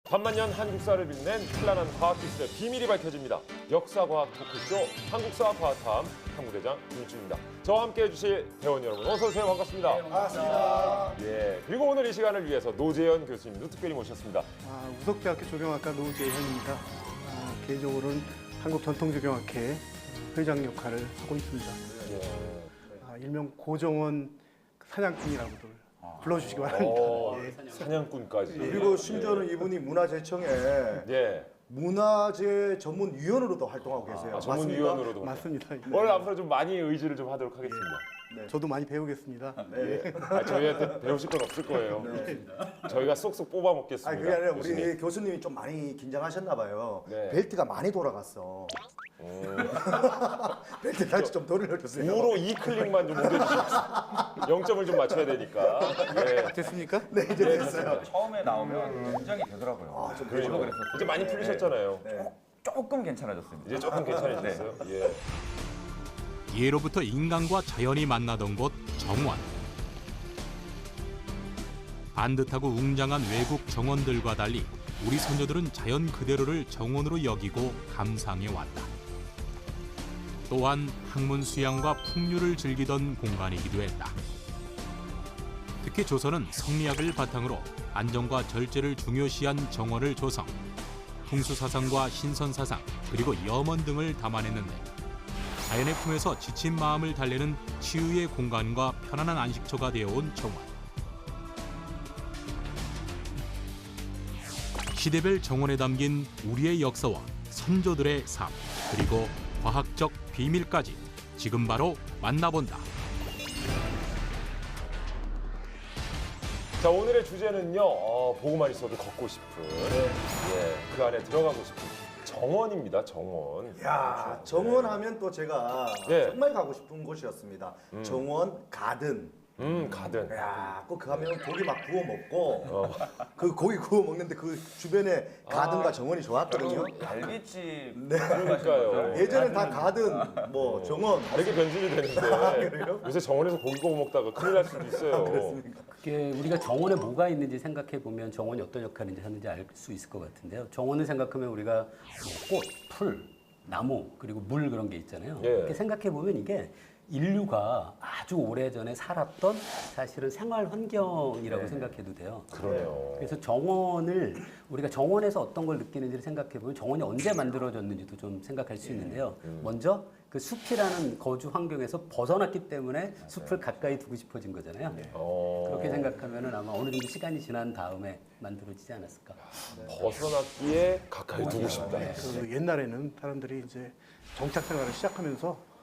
반만년 한국사를 빛낸 찬란한 과학기술의 비밀이 밝혀집니다. 역사과학 토크쇼 한국사 과학탐 탐구대장 윤준입니다. 저와 함께 해주실 대원 여러분 어서 오세요. 반갑습니다. 네, 반갑습니다. 예, 그리고 오늘 이 시간을 위해서 노재현 교수님도 특별히 모셨습니다. 우석대학교 조경학과 노재현입니다. 개인적으로는 한국전통조경학회 회장 역할을 하고 있습니다. 예. 일명 고정원 사냥꾼이라고들 불러주시기 바랍니다. 예. 사냥꾼까지. 그리고 심지어는 이분이 문화재청에 예. 문화재 전문위원으로도 활동하고 계세요. 전문위원으로도. 맞습니다. 오늘 앞으로 좀 많이 의지를 좀 하도록 하겠습니다. 저도 많이 배우겠습니다. 예. 저희한테 배우실 건 없을 거예요. 저희가 쏙쏙 뽑아 먹겠습니다. 아니 그게 아니라 우리 교수님. 교수님이 좀 많이 긴장하셨나 봐요. 네. 벨트가 많이 돌아갔어. 벨트 다시 좀 돌려주세요. 우로 이 클릭만 좀 옮겨주십시오. 0점을 좀 맞춰야 되니까. 예. 됐습니까? 네 이제 됐어요. 처음에 나오면 긴장이 되더라고요. 좀 저도 그러니까. 그랬었어요. 이제 많이 풀리셨잖아요. 조금 괜찮아졌습니다. 이제 조금 괜찮아졌어요. 예. 예로부터 인간과 자연이 만나던 곳 정원. 반듯하고 웅장한 외국 정원들과 달리 우리 선조들은 자연 그대로를 정원으로 여기고 감상해 왔다. 또한 학문 수양과 풍류를 즐기던 공간이기도 했다. 특히 조선은 성리학을 바탕으로 안정과 절제를 중요시한 정원을 조성, 풍수사상과 신선사상 그리고 염원 등을 담아냈는데 자연의 품에서 지친 마음을 달래는 치유의 공간과 편안한 안식처가 되어온 정원. 시대별 정원에 담긴 우리의 역사와 선조들의 삶, 그리고 과학적 비밀까지 지금 바로 만나본다. 자, 오늘의 주제는요. 보고만 있어도 걷고 싶은, 예, 그 안에 들어가고 싶은 정원입니다. 정원. 야 정원하면 또 제가 네. 정말 가고 싶은 곳이었습니다. 정원 가든. 가든. 야, 꼭 가면 고기 막 구워 먹고 그 고기 구워 먹는데 그 주변에 가든과 정원이 좋았거든요. 갈비집 네. 그러니까요. 예전엔 다 가든 뭐 정원 다르게 변질이 되는데 요새 정원에서 고기 구워 먹다가 큰일 날 수도 있어요. 그게 우리가 정원에 뭐가 있는지 생각해 보면 정원이 어떤 역할을 하는지 알 수 있을 것 같은데요. 정원을 생각하면 우리가 뭐 꽃, 풀, 나무 그리고 물 그런 게 있잖아요. 예. 이렇게 생각해 보면 이게 인류가 아주 오래전에 살았던 사실은 생활 환경이라고 생각해도 돼요. 그러네요. 그래서 정원을 우리가 정원에서 어떤 걸 느끼는지를 생각해 보면 정원이 언제 만들어졌는지도 좀 생각할 수 있는데요. 먼저 그 숲이라는 거주 환경에서 벗어났기 때문에 숲을 가까이 두고 싶어진 거잖아요. 그렇게 생각하면은 아마 어느 정도 시간이 지난 다음에 만들어지지 않았을까. 벗어났기에 가까이 두고 싶다. 그 옛날에는 사람들이 이제 정착 생활을 시작하면서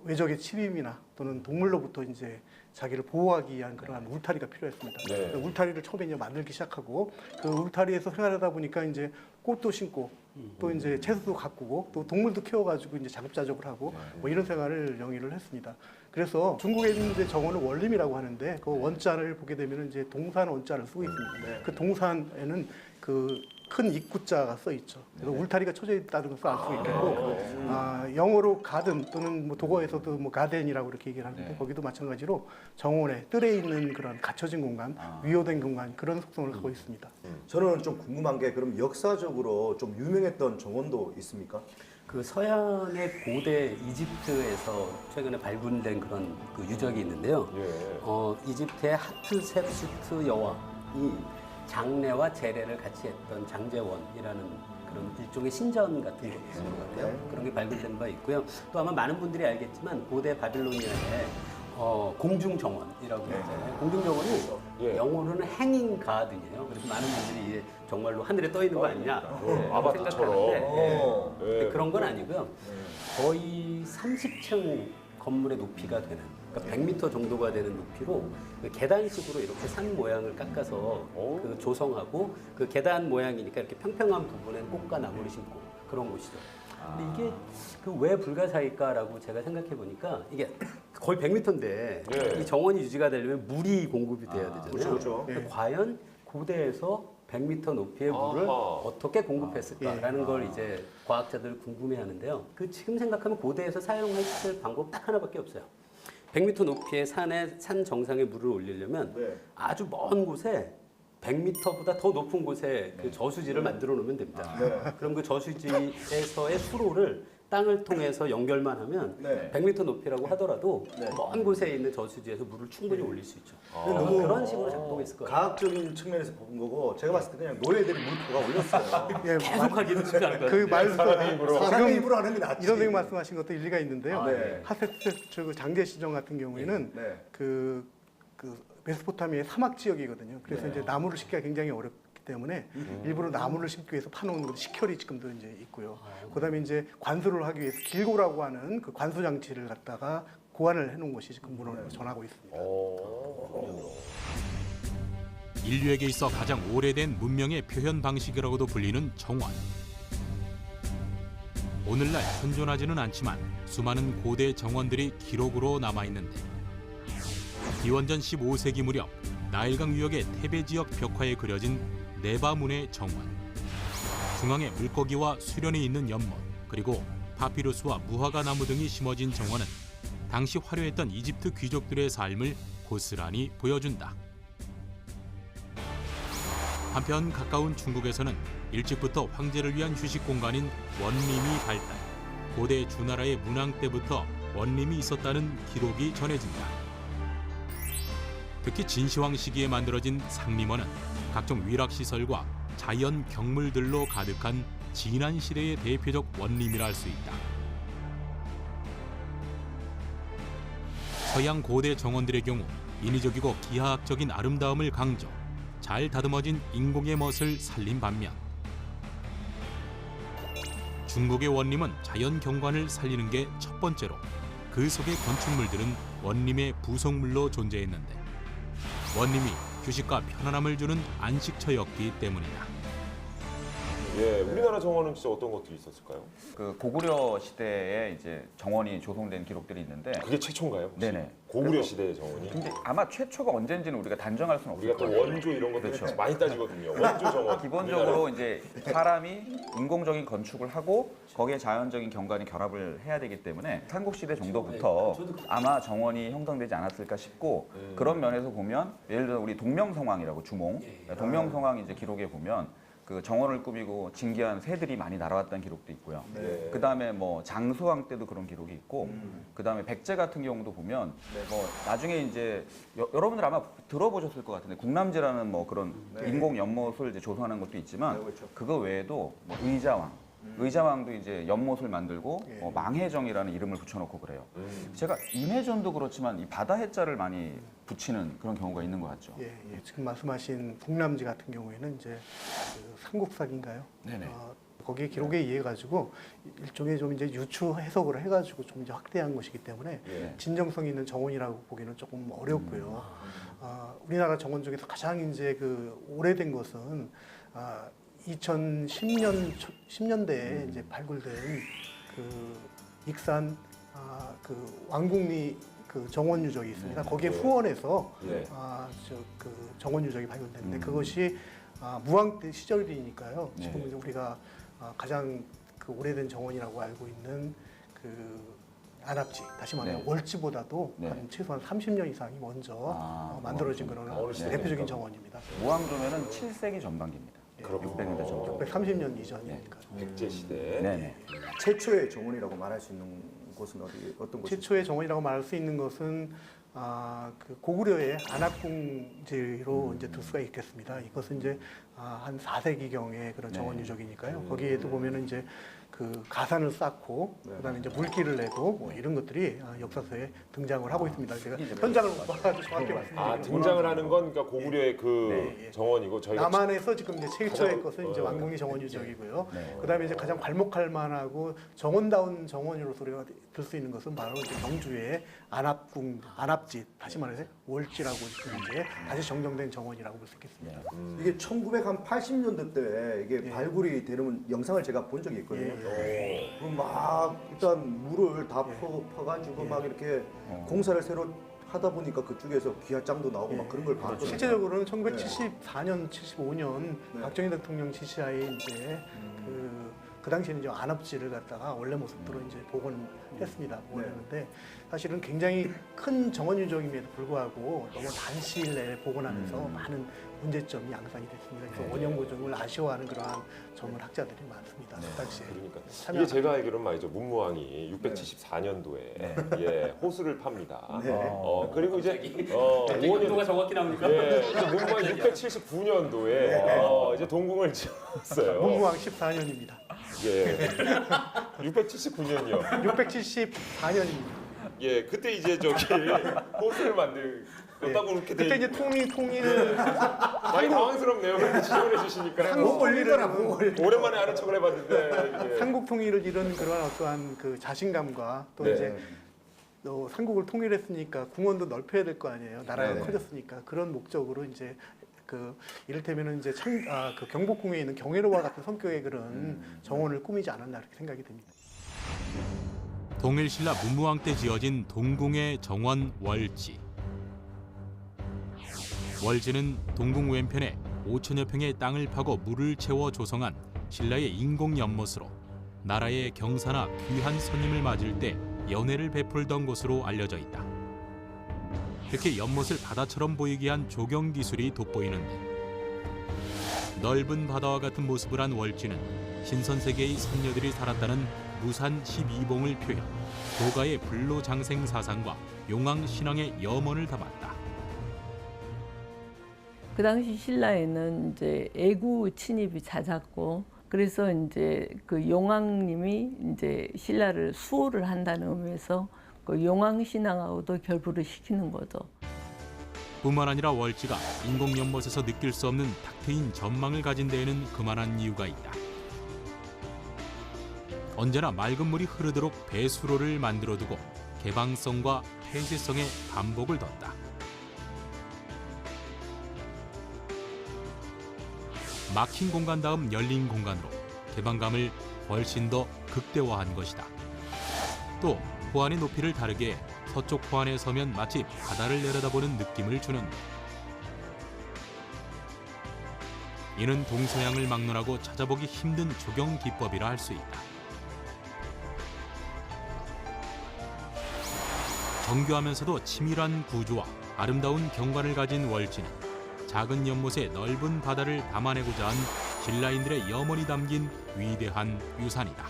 외적의 침입이나 또는 동물로부터 이제 자기를 보호하기 위한 그러한 울타리가 필요했습니다. 네. 그래서 울타리를 처음에 이제 만들기 시작하고 그 울타리에서 생활하다 보니까 이제 꽃도 심고 또 이제 채소도 가꾸고 또 동물도 키워가지고 이제 자급자족을 하고 뭐 이런 생활을 영위를 했습니다. 그래서 중국에 있는 이제 정원을 원림이라고 하는데 그 원자를 보게 되면 이제 동산 원자를 쓰고 있습니다. 그 동산에는 그 큰 입구자가 써 있죠. 그래서 울타리가 쳐져 있다는 것을 알 수 있고, 영어로 가든 또는 뭐 독어에서도 뭐 가덴이라고 이렇게 얘기를 하는데 거기도 마찬가지로 정원에 뜰에 있는 그런 갇혀진 공간, 위호된 공간 그런 속성을 갖고 있습니다. 저는 좀 궁금한 게 그럼 역사적으로 좀 유명했던 정원도 있습니까? 그 서양의 고대 이집트에서 최근에 발굴된 그런 그 유적이 있는데요. 이집트의 하트셉수트 여왕이 장례와 제례를 같이 했던 장제원이라는 그런 일종의 신전 같은 게 있는 것 같아요. 그런 게 발굴된 바 있고요. 또 아마 많은 분들이 알겠지만 고대 바빌로니아의 공중정원이라고 하잖아요. 공중정원이 영어로는 행잉 가든이에요. 그래서 많은 분들이 이제 정말로 하늘에 떠 있는 거 아니냐 아바타처럼. 근데 그런 건 아니고요. 거의 30층 건물의 높이가 되는, 그러니까 100m 정도가 되는 높이로 그 계단식으로 이렇게 산 모양을 깎아서 그 조성하고 그 계단 모양이니까 이렇게 평평한 부분엔 꽃과 나무를 심고 그런 곳이죠. 근데 이게 그 왜 불가사의일까라고 제가 생각해 보니까 이게 거의 100m인데 이 정원이 유지가 되려면 물이 공급이 돼야 되잖아요. 그렇죠. 근데 과연 고대에서 100m 높이의 물을 어떻게 공급했을까라는 걸 이제 과학자들 궁금해하는데요. 그 지금 생각하면 고대에서 사용했을 방법 딱 하나밖에 없어요. 100m 높이의 산 정상에 물을 올리려면 아주 먼 곳에 100m보다 더 높은 곳에 그 저수지를 만들어 놓으면 됩니다. 그럼 그 저수지에서의 수로를 땅을 통해서 연결만 하면 네. 100m 높이라고 하더라도 네. 먼 곳에 있는 저수지에서 물을 충분히 올릴 수 있죠. 너무 그런 식으로 작동했을 거예요. 과학적인 측면에서 본 거고 제가 봤을 때 그냥 노예들이 물고가 올렸어요. 예, 계속 하기는 쉽지 않을 것 그 같아요. 말씀 사람의 지금 입으로 하는 게 낫지. 이 선생님 말씀하신 것도 일리가 있는데요. 아, 네. 하세트 장제시정 같은 경우에는 네. 그 메소포타미아의 사막 지역이거든요. 그래서 이제 나무를 심기가 굉장히 어렵기 때문에 일부러 나무를 심기 위해서 파놓은 건 식혈이 지금도 이제 있고요. 그다음에 이제 관수를 하기 위해서 길고라고 하는 그 관수 장치를 갖다가 고안을 해놓은 것이 지금 문헌으로 전하고 있습니다. 인류에게 있어 가장 오래된 문명의 표현 방식이라고도 불리는 정원. 오늘날 현존하지는 않지만 수많은 고대 정원들이 기록으로 남아있는데 기원전 15세기 무렵 나일강 유역의 태베 지역 벽화에 그려진 네바문의 정원. 중앙에 물고기와 수련이 있는 연못, 그리고 파피루스와 무화과 나무 등이 심어진 정원은 당시 화려했던 이집트 귀족들의 삶을 고스란히 보여준다. 한편 가까운 중국에서는 일찍부터 황제를 위한 휴식 공간인 원림이 발달. 고대 주나라의 문왕 때부터 원림이 있었다는 기록이 전해진다. 특히 진시황 시기에 만들어진 상림원은 각종 위락시설과 자연 경물들로 가득한 진한 시대의 대표적 원림이라 할 수 있다. 서양 고대 정원들의 경우 인위적이고 기하학적인 아름다움을 강조, 잘 다듬어진 인공의 멋을 살린 반면 중국의 원림은 자연 경관을 살리는 게 첫 번째로 그 속의 건축물들은 원림의 부속물로 존재했는데 원림이 휴식과 편안함을 주는 안식처였기 때문이다. 예, 우리나라 정원은 진짜 어떤 것들이 있었을까요? 그 고구려 시대에 이제 정원이 조성된 기록들이 있는데 그게 최초인가요? 혹시? 네네. 고구려 시대의 정원이. 근데 아마 최초가 언젠지는 우리가 단정할 수는 없을 우리가 또 거예요. 원조 이런 것들 그렇죠. 많이 따지거든요. 원조 정원. 기본적으로 이제 사람이 인공적인 건축을 하고 거기에 자연적인 경관이 결합을 해야 되기 때문에 삼국시대 정도부터 아마 정원이 형성되지 않았을까 싶고 그런 면에서 보면 예를 들어 우리 동명성왕이라고 주몽 동명성왕 이제 기록에 보면 그 정원을 꾸미고 진기한 새들이 많이 날아왔다는 기록도 있고요. 네. 그 다음에 뭐 장수왕 때도 그런 기록이 있고, 그 다음에 백제 같은 경우도 보면 뭐 나중에 이제 여러분들 아마 들어보셨을 것 같은데 국람제라는 뭐 그런 인공 연못을 이제 조성하는 것도 있지만 그렇죠. 그거 외에도 뭐 의자왕. 의자왕도 이제 연못을 만들고 예. 망해정이라는 이름을 붙여놓고 그래요. 제가 임해전도 그렇지만 이 바다 해자를 많이 붙이는 그런 경우가 있는 것 같죠. 예, 예. 지금 말씀하신 동남지 같은 경우에는 이제 그 삼국사기인가요? 네네. 거기에 기록에 의해 가지고 일종의 좀 이제 유추 해석을 해가지고 좀 이제 확대한 것이기 때문에 예. 진정성 있는 정원이라고 보기는 조금 어렵고요. 우리나라 정원 중에서 가장 이제 그 오래된 것은 2010년대에 이제 발굴된 그 익산 그 왕궁리 그 정원 유적이 있습니다. 거기에 후원해서 네. 그 정원 유적이 발견됐는데 그것이 무왕 때 시절이니까요. 네. 지금 이제 우리가 가장 그 오래된 정원이라고 알고 있는 그 안압지, 다시 말하면 네. 월지보다도 네. 한 최소한 30년 이상이 먼저 만들어진 그런 어느 시대 대표적인 겁니까? 정원입니다. 무왕조면은 7세기 전반기입니다. 그렇군요. 600년대 정도. 130년 이전이니까. 백제 시대. 네네. 최초의 정원이라고 말할 수 있는 곳은 어떤 곳이죠? 최초의 정원이라고 말할 수 있는 것은 그 고구려의 안압궁지로 이제 들 수가 있겠습니다. 이것은 이제 한 4세기 경의 그런 정원 유적이니까요. 거기에도 보면은 이제 그 가산을 쌓고 그다음에 이제 물길을 내고 뭐 이런 것들이 역사서에 등장을 하고 있습니다. 제가 현장을 못 봐가지고 정확히 말씀드리면 등장을 하는 건 그러니까 고구려의 그 네, 예. 정원이고 저희가 남한에서 지금 이제 최초의 가장- 것은 이제 왕궁리 정원 유적이고요. 네. 그다음에 이제 가장 괄목할 만하고 정원다운 정원으로서 우리가 들 수 있는 것은 바로 이제 경주의 안압궁, 안압지, 다시 말해서 월지라고 지금 이제 다시 정정된 정원이라고 볼 수 있겠습니다. 이게 1980년대 때 이게 발굴이 되는 영상을 제가 본 적이 있거든요. 그럼 막 일단 물을 다 퍼가지고 막 이렇게 공사를 새로 하다 보니까 그쪽에서 기하장도 나오고 막 그런 걸 봤거든요. 실제적으로는 1974년, 75년 네. 박정희 대통령 지시하에 이제 그 그 당시에는 이제 안압지를 갖다가 원래 모습대로 이제 복원했습니다. 복원했는데 사실은 굉장히 큰 정원 유적임에도 불구하고 너무 단시일 내에 복원하면서 많은 문제점이 양산이 됐습니다. 그래서 원형 보존을 아쉬워하는 그러한 점을 학자들이 많습니다. 그 당시에. 그러니까 이게 참여한 제가 알기로는 말이죠. 문무왕이 674년도에 예, 호수를 팝니다. 네. 그리고 이제 갑자기 5년 연도가 정확히 나오니까. 예, 이제 문무왕이 679년도에 이제 동궁을 지었어요. 문무왕 14년입니다. 예. 679년이요. 674년입니다. 예, 그때 이제 저기 호수를 만들었다고 그렇게 돼. 그때 이제 통일 많이 당황스럽네요. 그렇게 지적을 해주시니까. 한국 권리더라. 오랜만에 아는 척을 해봤는데. 예. 삼국 통일을 이룬 그런 어떠한 그 자신감과 또 네. 이제 또 삼국을 통일했으니까 궁원도 넓혀야 될 거 아니에요. 나라가 네. 커졌으니까 그런 목적으로 이제 그 이를테면은 이제 그 경복궁에 있는 경회로와 같은 성격의 그런 정원을 꾸미지 않았나 이렇게 생각이 됩니다. 동일신라 문무왕 때 지어진 동궁의 정원 월지. 월지는 동궁 왼편에 5천여 평의 땅을 파고 물을 채워 조성한 신라의 인공 연못으로 나라의 경사나 귀한 손님을 맞을 때 연회를 베풀던 곳으로 알려져 있다. 특히 연못을 바다처럼 보이게 한 조경 기술이 돋보이는데 넓은 바다와 같은 모습을 한 월지는 신선세계의 선녀들이 살았다는 무산 12봉을 표현, 도가의 불로장생 사상과 용왕 신앙의 염원을 담았다. 그 당시 신라에는 이제 애구 침입이 잦았고, 그래서 이제 그 용왕님이 이제 신라를 수호를 한다는 의미에서 그 용왕 신앙하고도 결부를 시키는 거죠. 뿐만 아니라 월지가 인공 연못에서 느낄 수 없는 탁 트인 전망을 가진 데에는 그만한 이유가 있다. 언제나 맑은 물이 흐르도록 배수로를 만들어두고 개방성과 폐쇄성에 반복을 뒀다. 막힌 공간 다음 열린 공간으로 개방감을 훨씬 더 극대화한 것이다. 또 호안의 높이를 다르게 해 서쪽 호안에 서면 마치 바다를 내려다보는 느낌을 주는데, 이는 동서양을 막론하고 찾아보기 힘든 조경 기법이라 할 수 있다. 정교하면서도 치밀한 구조와 아름다운 경관을 가진 월지는 작은 연못의 넓은 바다를 담아내고자 한 신라인들의 염원이 담긴 위대한 유산이다.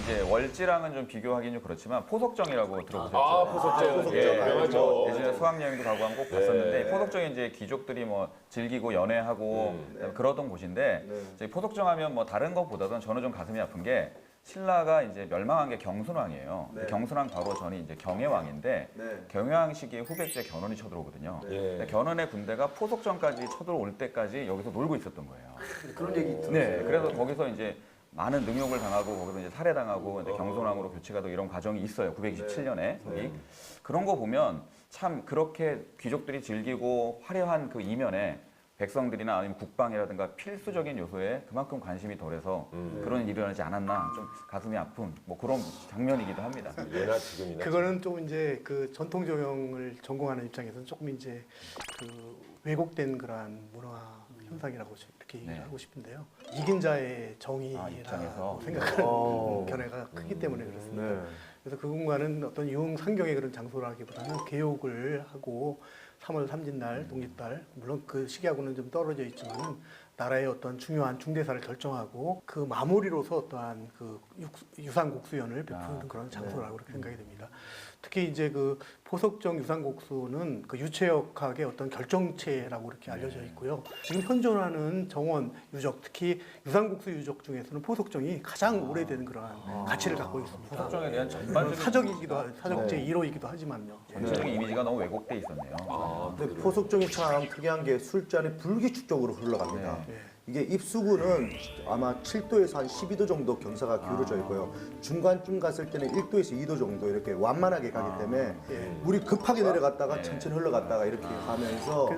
이제 월지랑은 좀 비교하기는 좀 그렇지만 포석정이라고 들어보셨죠? 포석정. 예, 유명하죠. 뭐 예전에 수학여행도 가고 한 꼭 봤었는데 네. 포석정이 이제 귀족들이 뭐 즐기고 연애하고 그러던 곳인데 이제 포석정하면 뭐 다른 것보다는 저는 좀 가슴이 아픈 게 신라가 이제 멸망한 게 경순왕이에요. 네. 경순왕 바로 전이 이제 경혜왕인데 네. 경혜왕 시기에 후백제 견훤이 쳐들어오거든요. 예. 근데 견훤의 군대가 포석정까지 쳐들어올 때까지 여기서 놀고 있었던 거예요. 그런 얘기 들었어요. 네, 그래서 거기서 이제 많은 능욕을 당하고 거기서 이제 살해당하고 근데 경손왕으로 교체가 되고 이런 과정이 있어요. 927년에 거기 그런 거 보면 참 그렇게 귀족들이 즐기고 화려한 그 이면에 백성들이나 아니면 국방이라든가 필수적인 요소에 그만큼 관심이 덜해서 그런 일이 일어나지 않았나 좀 가슴이 아픈 뭐 그런 장면이기도 합니다. 예나 지금이나. 그거는 좀 이제 그 전통 조경을 전공하는 입장에서는 조금 이제 그 왜곡된 그러한 문화 현상이라고 이렇게 네. 하고 싶은데요. 이긴 자의 정의라고 입장에서. 생각하는 견해가 크기 때문에 그렇습니다. 네. 그래서 그 공간은 어떤 유흥상경의 그런 장소라기보다는 개욕을 하고 3월 삼진날, 독립달, 물론 그 시기하고는 좀 떨어져 있지만은 나라의 어떤 중요한 중대사를 결정하고 그 마무리로서 어떠한 그 유산곡수연을 베푸는 그런 장소라고 그렇게 생각이 됩니다. 특히 이제 그 포석정 유산곡수는 그 유체역학의 어떤 결정체라고 이렇게 알려져 있고요. 지금 현존하는 정원 유적, 특히 유산곡수 유적 중에서는 포석정이 가장 오래된 그러한 가치를 갖고 있습니다. 포석정에 대한 전반적인 사적제 1호이기도 하지만요. 전체적인 이미지가 너무 왜곡돼 있었네요. 근데 포석정이 참 특이한 게 술잔이 불규칙적으로 흘러갑니다. 네. 이게 입수구는 아마 7도에서 한 12도 정도 경사가 기울어져 있고요. 중간쯤 갔을 때는 1도에서 2도 정도 이렇게 완만하게 가기 때문에 물이 급하게 내려갔다가 천천히 흘러갔다가 이렇게 가면서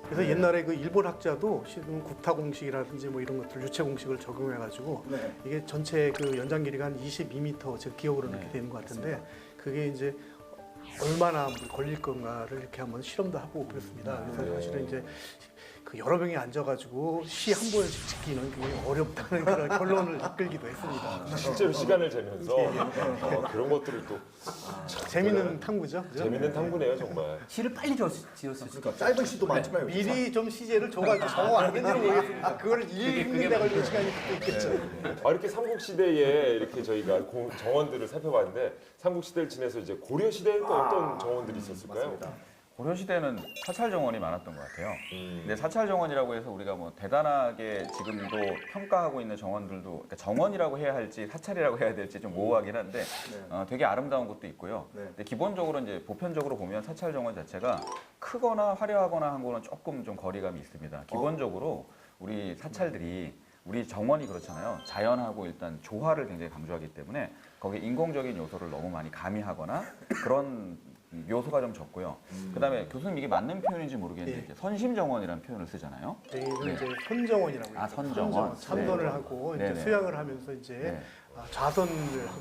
그래서 옛날에 그 일본 학자도 지금 구타 공식이라든지 뭐 이런 것들 유체 공식을 적용해가지고 네. 이게 전체 그 연장 길이가 한 22m 제 기억으로 이렇게 되는 것 같은데 그게 이제 얼마나 걸릴 건가를 이렇게 한번 실험도 하고 그랬습니다. 그래서 사실은 이제 그 여러 명이 앉아가지고 시 한 번씩 짓기는 굉장히 어렵다는 그런 결론을 이끌기도 했습니다. 실제로 시간을 재면서 그런 것들을 또 재밌는 탐구죠. 그죠? 재밌는 탐구네요 정말. 시를 빨리 지었을 수 있어요. 짧은 시도 많지만 미리 좀 시제를 줘가지고 적어 왔는지는 모르겠습니다. 그걸 읽는데 걸리는 시간이 또 있겠죠. 이렇게 삼국시대에 이렇게 저희가 정원들을 살펴봤는데 삼국시대를 지내서 이제 고려시대에는 또 어떤 정원들이 있었을까요? 고려 시대는 사찰 정원이 많았던 것 같아요. 근데 사찰 정원이라고 해서 우리가 뭐 대단하게 지금도 평가하고 있는 정원들도 그러니까 정원이라고 해야 할지 사찰이라고 해야 될지 좀 모호하긴 한데 되게 아름다운 것도 있고요. 네. 근데 기본적으로 이제 보편적으로 보면 사찰 정원 자체가 크거나 화려하거나 한 거는 조금 좀 거리감이 있습니다. 기본적으로 우리 사찰들이 우리 정원이 그렇잖아요. 자연하고 일단 조화를 굉장히 강조하기 때문에 거기에 인공적인 요소를 너무 많이 가미하거나 그런 요소가 좀 적고요. 그다음에 교수님 이게 맞는 표현인지 모르겠는데 이제 선심정원이라는 표현을 쓰잖아요. 저희는 네. 이제 선정원이라고 해요. 선정원. 참선을 네. 하고 이제 네네. 수양을 하면서 이제 네. 좌선을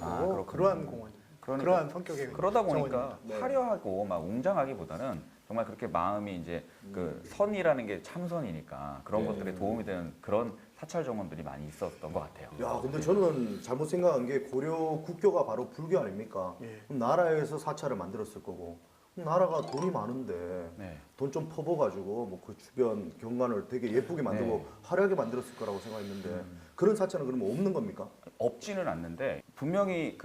하고 그렇군요. 그러한 공원, 그러한 성격의 그러다 보니까 정원입니다. 화려하고 막 웅장하기보다는 정말 그렇게 마음이 이제 그 선이라는 게 참선이니까 그런 것들에 도움이 되는 그런 사찰 정원들이 많이 있었던 것 같아요. 야, 근데 저는 잘못 생각한 게 고려 국교가 바로 불교 아닙니까? 예. 그럼 나라에서 사찰을 만들었을 거고 그럼 나라가 돈이 많은데 네. 돈 좀 퍼부어가지고 뭐 그 주변 경관을 되게 예쁘게 만들고 네. 화려하게 만들었을 거라고 생각했는데 그런 사찰은 그러면 없는 겁니까? 없지는 않는데 분명히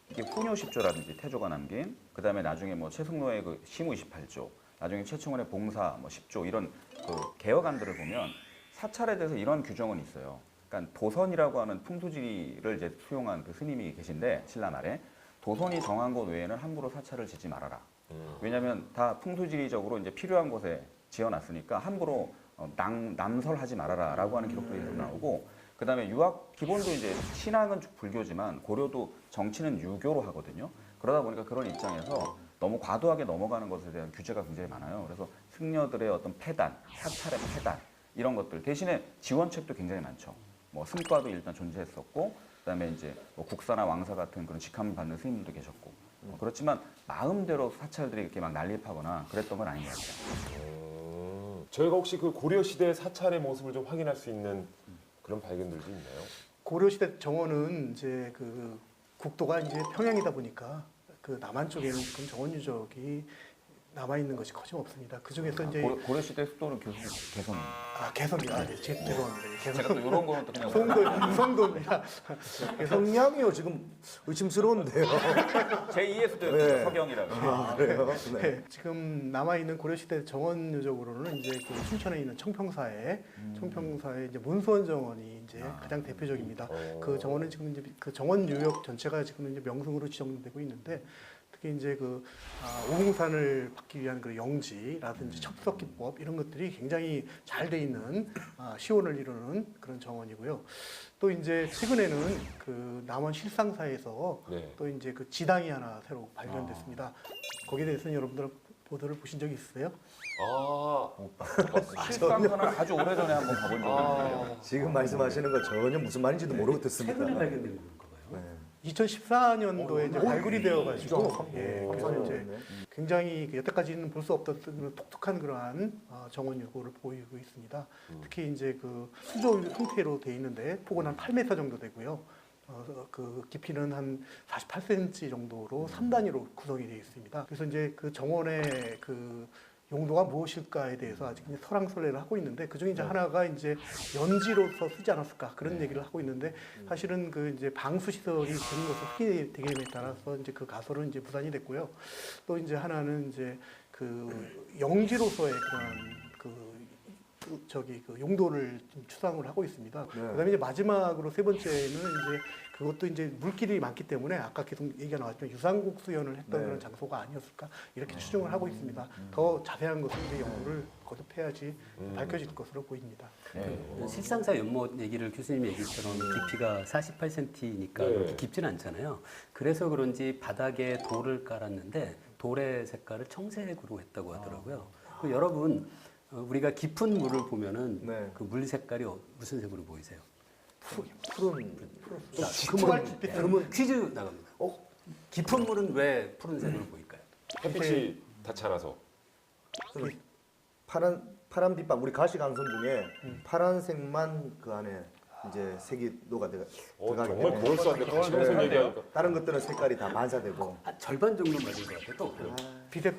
이게 훈효10조라든지 태조가 남긴 그다음에 나중에 뭐 최승로의 그 시무 28조 나중에 최충원의 봉사 뭐 10조 이런 그 개혁안들을 보면 사찰에 대해서 이런 규정은 있어요. 그러니까 도선이라고 하는 풍수지리를 이제 수용한 그 스님이 계신데 신라 말에 도선이 정한 곳 외에는 함부로 사찰을 짓지 말아라. 왜냐하면 다 풍수지리적으로 이제 필요한 곳에 지어놨으니까 함부로 남설하지 말아라라고 하는 기록들이 계속 나오고 그다음에 기본도 이제 신앙은 불교지만 고려도 정치는 유교로 하거든요. 그러다 보니까 그런 입장에서 너무 과도하게 넘어가는 것에 대한 규제가 굉장히 많아요. 그래서 승려들의 어떤 폐단, 사찰의 폐단 이런 것들 대신에 지원책도 굉장히 많죠. 뭐 승과도 일단 존재했었고 그다음에 이제 뭐 국사나 왕사 같은 그런 직함을 받는 스님들도 계셨고 그렇지만 마음대로 사찰들이 이렇게 막 난립하거나 그랬던 건 아닌 것 같아요. 저희가 혹시 그 고려시대 사찰의 모습을 좀 확인할 수 있는 그런 발견들도 있나요? 고려시대 정원은 이제 그 국도가 이제 평양이다 보니까 그 남한 쪽에는 그런 정원 유적이 남아 있는 것이 거침없습니다. 그 중에서 이제 고려시대 수도는 개성입니다. 개성이라 죄송합니다. 제가 또 이런 거는 또 그냥 송도입니다. 성량이요 지금 의심스러운데요. 제2의 수도였죠. 네. 서경이라고. 아, 그래요? 네. 네, 지금 남아 있는 고려시대 정원 유적으로는 이제 그 춘천에 있는 청평사에 이제 문수원 정원이 이제 가장 대표적입니다. 그 정원은 지금 이제 그 정원 유역 전체가 지금 이제 명승으로 지정되고 있는데. 특히 이제 그 오공산을 받기 위한 그 영지라든지 첩석 기법 이런 것들이 굉장히 잘 돼 있는 시온을 이루는 그런 정원이고요. 또 이제 최근에는 그 남원 실상사에서 네. 또 이제 그 지당이 하나 새로 발견됐습니다. 거기에 대해서는 여러분들 보도를 보신 적이 있으세요? 실상사는 아주 오래전에 한번 가본 적이 있는데요. 지금 말씀하시는 거 전혀 무슨 말인지도 모르고 듣습니다. 최근에 발견된 건가 봐요. 네. 2014년도에 이제 발굴이 되어가지고 그래서 이제 네. 굉장히 그 여태까지는 볼 수 없던 그런 독특한 그러한 정원 유고를 보이고 있습니다. 특히 이제 그 수조 형태로 돼 있는데 폭은 한 8m 정도 되고요. 그 깊이는 한 48cm 정도로 3단위로 구성이 되어 있습니다. 그래서 이제 그 정원의 그 용도가 무엇일까에 대해서 아직 이제 설왕설래를 하고 있는데 그 중에 이제 하나가 이제 연지로서 쓰지 않았을까 그런 얘기를 하고 있는데 사실은 그 이제 방수 시설이 되는 것을 확인이 되게 따라서 이제 그 가설은 이제 무산이 됐고요. 또 이제 하나는 이제 그 영지로서의 그런 그 용도를 좀 추상을 하고 있습니다. 그다음에 이제 마지막으로 세 번째는 이제 그것도 이제 물길이 많기 때문에 아까 계속 얘기가 나왔지만 유상국 수연을 했던 그런 장소가 아니었을까 이렇게 추정을 하고 있습니다. 더 자세한 것은 이제 연구를 거듭해야지 밝혀질 것으로 보입니다. 실상사 연못 얘기를 교수님 얘기처럼 깊이가 48cm니까 그렇게 깊지는 않잖아요. 그래서 그런지 바닥에 돌을 깔았는데 돌의 색깔을 청색으로 했다고 하더라고요. 여러분 우리가 깊은 물을 보면은 네. 그 물 색깔이 무슨 색으로 보이세요? 푸른 그러면 퀴즈 나갑니다. 깊은 물은 왜 푸른색으로 보일까요? 햇빛이 닿지 않아서. 파란 빛방 우리 가시강선 중에 파란색만 그 안에 이제 색이 녹아들어 들어가기 정말 때문에 그럴싸한데 가시방송 얘기하니까. 다른 것들은 색깔이 다 반사되고 절반 정도 맞은 것 같아요. 또. 빛의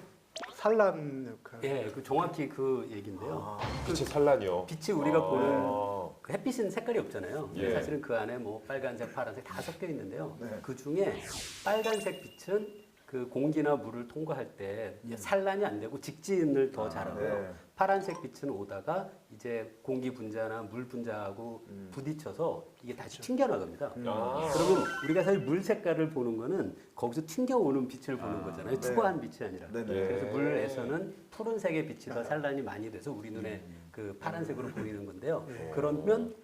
산란 역할. 예, 그 정확히 그 얘기인데요. 빛의 산란이요. 빛이 우리가 보는 아. 그 햇빛은 색깔이 없잖아요. 예. 사실은 그 안에 뭐 빨간색, 파란색 다 섞여 있는데요. 네. 그 중에 빨간색 빛은 그 공기나 물을 통과할 때 산란이 안 되고 직진을 더 잘하고요. 네. 파란색 빛은 오다가 이제 공기 분자나 물 분자하고 부딪혀서 이게 다시 튕겨나갑니다. 아. 그러면 우리가 사실 물 색깔을 보는 거는 거기서 튕겨오는 빛을 보는 거잖아요. 투과한 빛이 아니라. 네, 네. 그래서 물에서는 푸른색의 빛이 더 산란이 많이 돼서 우리 눈에 그 파란색으로 보이는 건데요. 그러면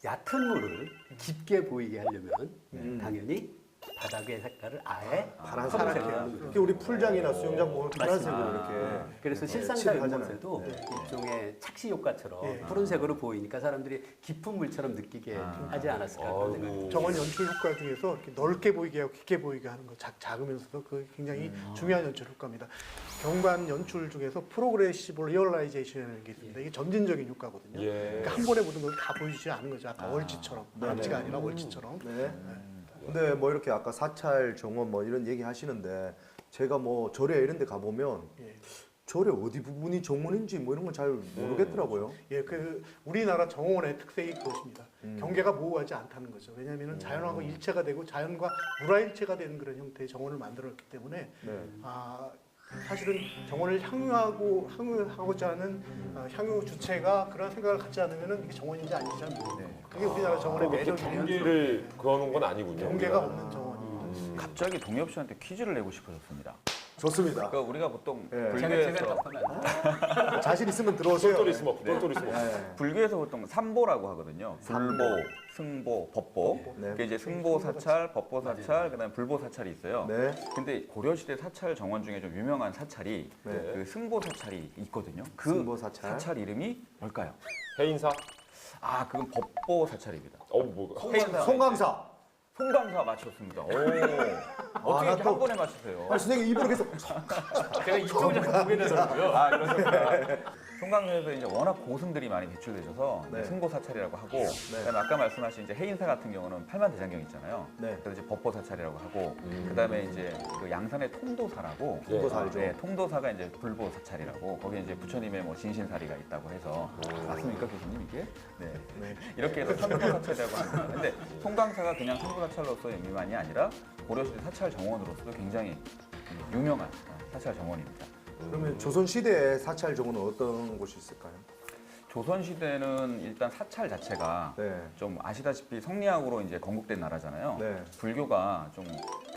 얕은 물을 깊게 보이게 하려면 당연히 바닥의 색깔을 아예 파란색 파란색으로 하는 거죠. 이렇게 우리 풀장이나 수영장 보면 파란색으로 맞습니다. 이렇게 그래서 칠을 실상자 하잖아요. 연못에도 일종의 착시 효과처럼 예. 푸른색으로 보이니까 사람들이 깊은 물처럼 느끼게 하지 않았을까 그런 생각이 정원 연출 효과 중에서 이렇게 넓게 보이게 하고 깊게 보이게 하는 거 작으면서도 그 굉장히 중요한 연출 효과입니다. 경관 연출 중에서 프로그레시브 리얼라이제이션이라는 게 있습니다. 이게 점진적인 효과거든요. 예. 그러니까 한 번에 모든 걸 다 보여주지 않은 거죠. 아까 월지처럼 앞지가 아니라 월지처럼. 네. 근데 뭐 이렇게 아까 사찰 정원 뭐 이런 얘기 하시는데 제가 뭐 절에 이런 데 가보면 예. 절의 어디 부분이 정원인지 뭐 이런 건 잘 모르겠더라고요. 예, 그 우리나라 정원의 특색이 그것입니다. 경계가 모호하지 않다는 거죠. 왜냐하면 자연하고 일체가 되고 자연과 물화일체가 되는 그런 형태의 정원을 만들었기 때문에 네. 사실은 정원을 향유하고자 하는 향유 주체가 그런 생각을 갖지 않으면 이게 정원인지 아닌지 잘 모르겠어요. 그게 우리나라 정원의 그렇게 매력이에요. 경계를 그어놓은 건 아니군요. 경계가 없는 정원이. 갑자기 동엽 씨한테 퀴즈를 내고 싶어졌습니다. 좋습니다. 그러니까 우리가 보통 예. 불교에서 자신 있으면 들어오세요. 똘똘이 스모크, 똘똘이 스모크. 네. 불교에서 보통 삼보라고 하거든요. 불보, 승보, 법보. 네. 그게 이제 승보 사찰, 법보 사찰, 그다음에 불보 사찰이 있어요. 네. 근데 고려 시대 사찰 정원 중에 좀 유명한 사찰이 네. 그 승보 사찰이 있거든요. 그 승보 사찰. 사찰 이름이 뭘까요? 해인사? 아, 그건 법보 사찰입니다. 뭐가? 송강사. 송강사 맞췄습니다. 오. 어떻게 나 이렇게 또- 한 번에 맞추세요? 아니 선생님 입으로 계속 제가 이쪽을 자꾸 보게 되더라고요. 아, 그렇습니다. 송강사에서 이제 워낙 고승들이 많이 배출되셔서 네. 승보 사찰이라고 하고, 그다음에 아까 말씀하신 이제 해인사 같은 경우는 팔만대장경 있잖아요. 네. 그래서 이제 법보 사찰이라고 하고, 그다음에 이제 그 양산의 통도사라고, 통도사 알죠? 네, 통도사가 이제 불보 사찰이라고, 거기에 이제 부처님의 뭐 진신사리가 있다고 해서 맞습니까, 교수님 이게? 네. 네. 이렇게 해서 삼보 사찰이라고 합니다. 근데 송강사가 그냥 삼보 사찰로서의 의미만이 아니라 고려시대 사찰 정원으로서도 굉장히 유명한 사찰 정원입니다. 그러면 조선 시대의 사찰 정원은 어떤 곳이 있을까요? 조선 시대는 일단 사찰 자체가 네. 좀 아시다시피 성리학으로 이제 건국된 나라잖아요. 네. 불교가 좀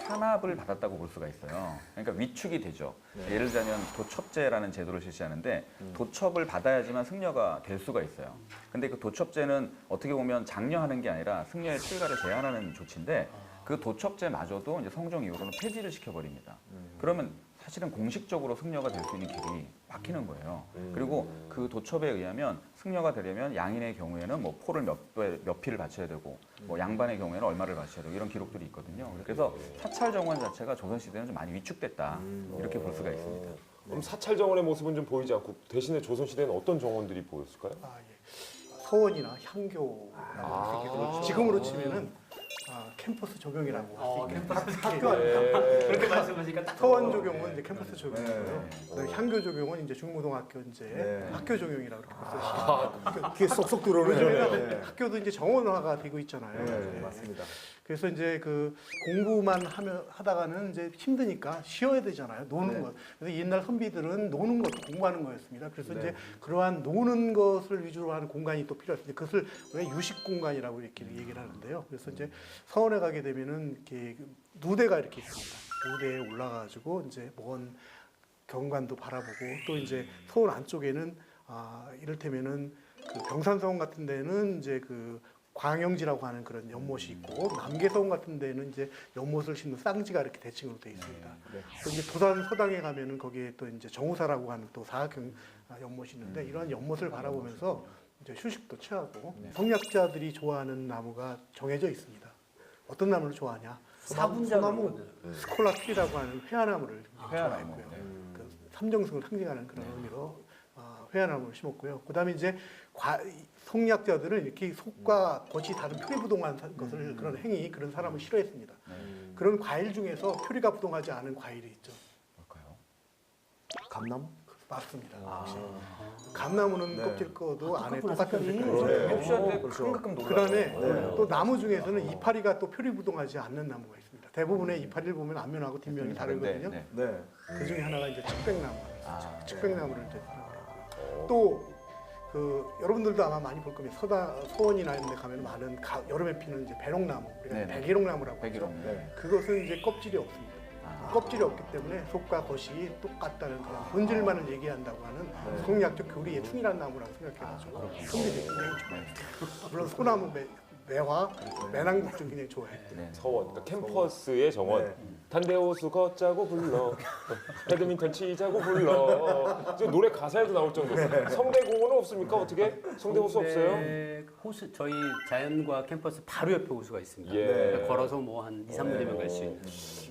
탄압을 받았다고 볼 수가 있어요. 그러니까 위축이 되죠. 예를 들자면 도첩제라는 제도를 실시하는데 도첩을 받아야지만 승려가 될 수가 있어요. 근데 그 도첩제는 어떻게 보면 장려하는 게 아니라 승려의 출가를 제한하는 조치인데 그 도첩제마저도 이제 성종 이후로는 폐지를 시켜버립니다. 그러면 사실은 공식적으로 승려가 될 수 있는 길이 막히는 거예요. 그리고 그 도첩에 의하면 승려가 되려면 양인의 경우에는 뭐 포를 몇 피를 바쳐야 되고 뭐 양반의 경우에는 얼마를 바쳐야 되고 이런 기록들이 있거든요. 그래서 사찰 정원 자체가 조선 시대는 좀 많이 위축됐다 이렇게 볼 수가 있습니다. 그럼 사찰 정원의 모습은 좀 보이지 않고 대신에 조선 시대는 어떤 정원들이 보였을까요? 예. 서원이나 향교라고 그렇죠. 지금으로 치면은 캠퍼스 적용이라고 할 수 있는 학교 아닙니까? 그렇게 말씀하시니까 딱 서원 적용은 이제 캠퍼스 적용이고요. 그다음에 향교 적용은 이제 중고등학교 이제 네. 학교 적용이라고 그렇게 써요. 귀에 쏙쏙 들어오는 네. 학교도 이제 정원화가 되고 있잖아요. 네, 맞습니다. 그래서 이제 그 공부만 하다가는 이제 힘드니까 쉬어야 되잖아요. 노는 네. 것. 그래서 옛날 선비들은 노는 것도 공부하는 거였습니다. 그래서 네. 이제 그러한 노는 것을 위주로 하는 공간이 또 필요했는데 그것을 우리가 유식 공간이라고 이렇게 얘기를 하는데요. 그래서 이제 서원에 가게 되면은 이렇게 누대가 이렇게 있습니다. 누대에 올라가지고 이제 먼 경관도 바라보고 또 이제 서원 안쪽에는 이를테면은 그 병산서원 같은 데는 이제 그 광영지라고 하는 그런 연못이 있고 남계서원 같은 데는 이제 연못을 심는 쌍지가 이렇게 대칭으로 되어 있습니다. 또 이제 도산 서당에 가면은 거기에 또 이제 정우사라고 하는 또 사각형 연못이 있는데 이러한 연못을 바라보면서 이제 휴식도 취하고 성리학자들이 좋아하는 나무가 정해져 있습니다. 어떤 나무를 좋아하냐? 사분자나무 스콜라피라고 하는 회화나무를 회화나무. 좋아했고요. 그 삼정승을 상징하는 그런 의미로 회화나무를 심었고요. 그다음에 이제 성리학자들은 이렇게 속과 겉이 다른 표리부동한 것을 그런 행위, 그런 사람을 싫어했습니다. 그런 과일 중에서 표리가 부동하지 않은 과일이 있죠. 뭘까요? 감나무? 맞습니다. 역시. 감나무는 껍질 거도 안에 똑같구나, 똑같은 색깔이. 색깔이죠. 캡션인데 그렇죠. 가끔 놀라요. 그다음에 또 나무 중에서는 이파리가 또 표리부동하지 않는 나무가 있습니다. 대부분의 이파리를 보면 앞면하고 뒷면이 다르거든요. 네. 네. 그 중에 하나가 이제 측백나무. 아, 측백나무를 이제 또 그 여러분들도 아마 많이 볼 겁니다. 서원이나 이런 데 가면 많은 여름에 피는 이제 배롱나무, 우리가 네네. 백일홍나무라고 하죠. 백일홍. 네. 그것은 이제 껍질이 없습니다. 껍질이 없기 때문에 속과 겉이 똑같다는 그런 본질만을 얘기한다고 하는 성리학적 교리의 충이란 나무라고 생각해가지고 성리들이 굉장히 좋아했어요. 물론 소나무 매화, 매낭국도 굉장히 좋아했대요. 네. 서원, 그러니까 캠퍼스의 정원. 네. 단대호수 걷자고 불러, 배드민턴 치자고 불러. 지금 노래 가사에도 나올 정도. 성대공원은 없습니까? 어떻게? 성대호수 없어요? 네, 호수 저희 자연과학 캠퍼스 바로 옆에 호수가 있습니다. 예. 그러니까 걸어서 뭐 한 2, 3분이면 갈 수 있는.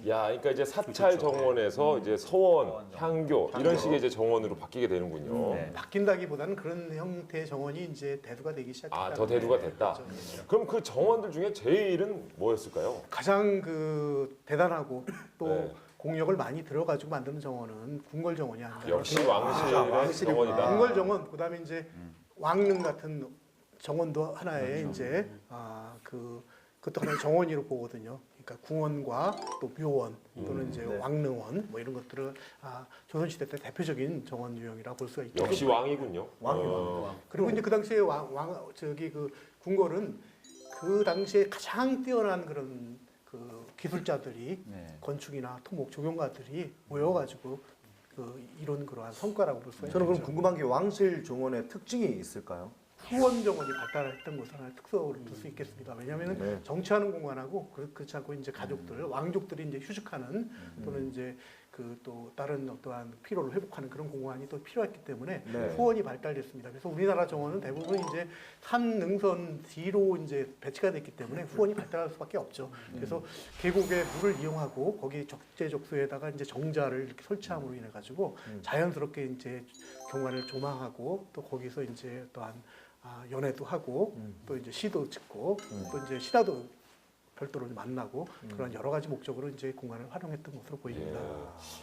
야, 그러니까 이제 사찰 정원에서 이제 서원, 향교 이런 식의 이제 정원으로 바뀌게 되는군요. 네. 바뀐다기보다는 그런 형태의 정원이 이제 대두가 되기 시작했다. 아, 더 대두가 됐다. 그렇죠. 그럼 그 정원들 중에 제일은 뭐였을까요? 가장 그 대단하고 또 네. 공력을 많이 들어가지고 만드는 정원은 궁궐 정원이 아닌가. 역시 왕실의 정원이다. 궁궐 정원, 그다음에 이제 왕릉 같은 정원도 하나의 이제 그것도 하나의 정원으로 보거든요. 그러니까 궁원과 또 묘원 또는 이제 네. 왕릉원 뭐 이런 것들을 조선시대 때 대표적인 정원 유형이라고 볼 수가 있죠. 역시 왕이군요. 그리고 이제 그 당시에 그 궁궐은 그 당시에 가장 뛰어난 그런 그 기술자들이 네. 건축이나 토목 조경가들이 모여가지고 이룬 그러한 성과라고 볼 수가 있죠. 저는 그럼 궁금한 게 왕실 정원의 특징이 있을까요? 후원 정원이 발달했던 것을 하나의 특성으로 볼 수 있겠습니다. 왜냐하면 네. 정치하는 공간하고 그렇지 않고 이제 가족들, 왕족들이 이제 휴식하는 또는 이제 그 또 다른 어떠한 피로를 회복하는 그런 공간이 또 필요했기 때문에 네. 후원이 발달됐습니다. 그래서 우리나라 정원은 대부분 이제 산 능선 뒤로 이제 배치가 됐기 때문에 후원이 발달할 수밖에 없죠. 그래서 계곡의 물을 이용하고 거기 적재적소에다가 이제 정자를 이렇게 설치함으로 인해 가지고 자연스럽게 이제 경관을 조망하고 또 거기서 이제 또한 연애도 하고 또 이제 시도 짓고 또 이제 신하도 별도로 만나고 그런 여러 가지 목적으로 이제 공간을 활용했던 것으로 보입니다.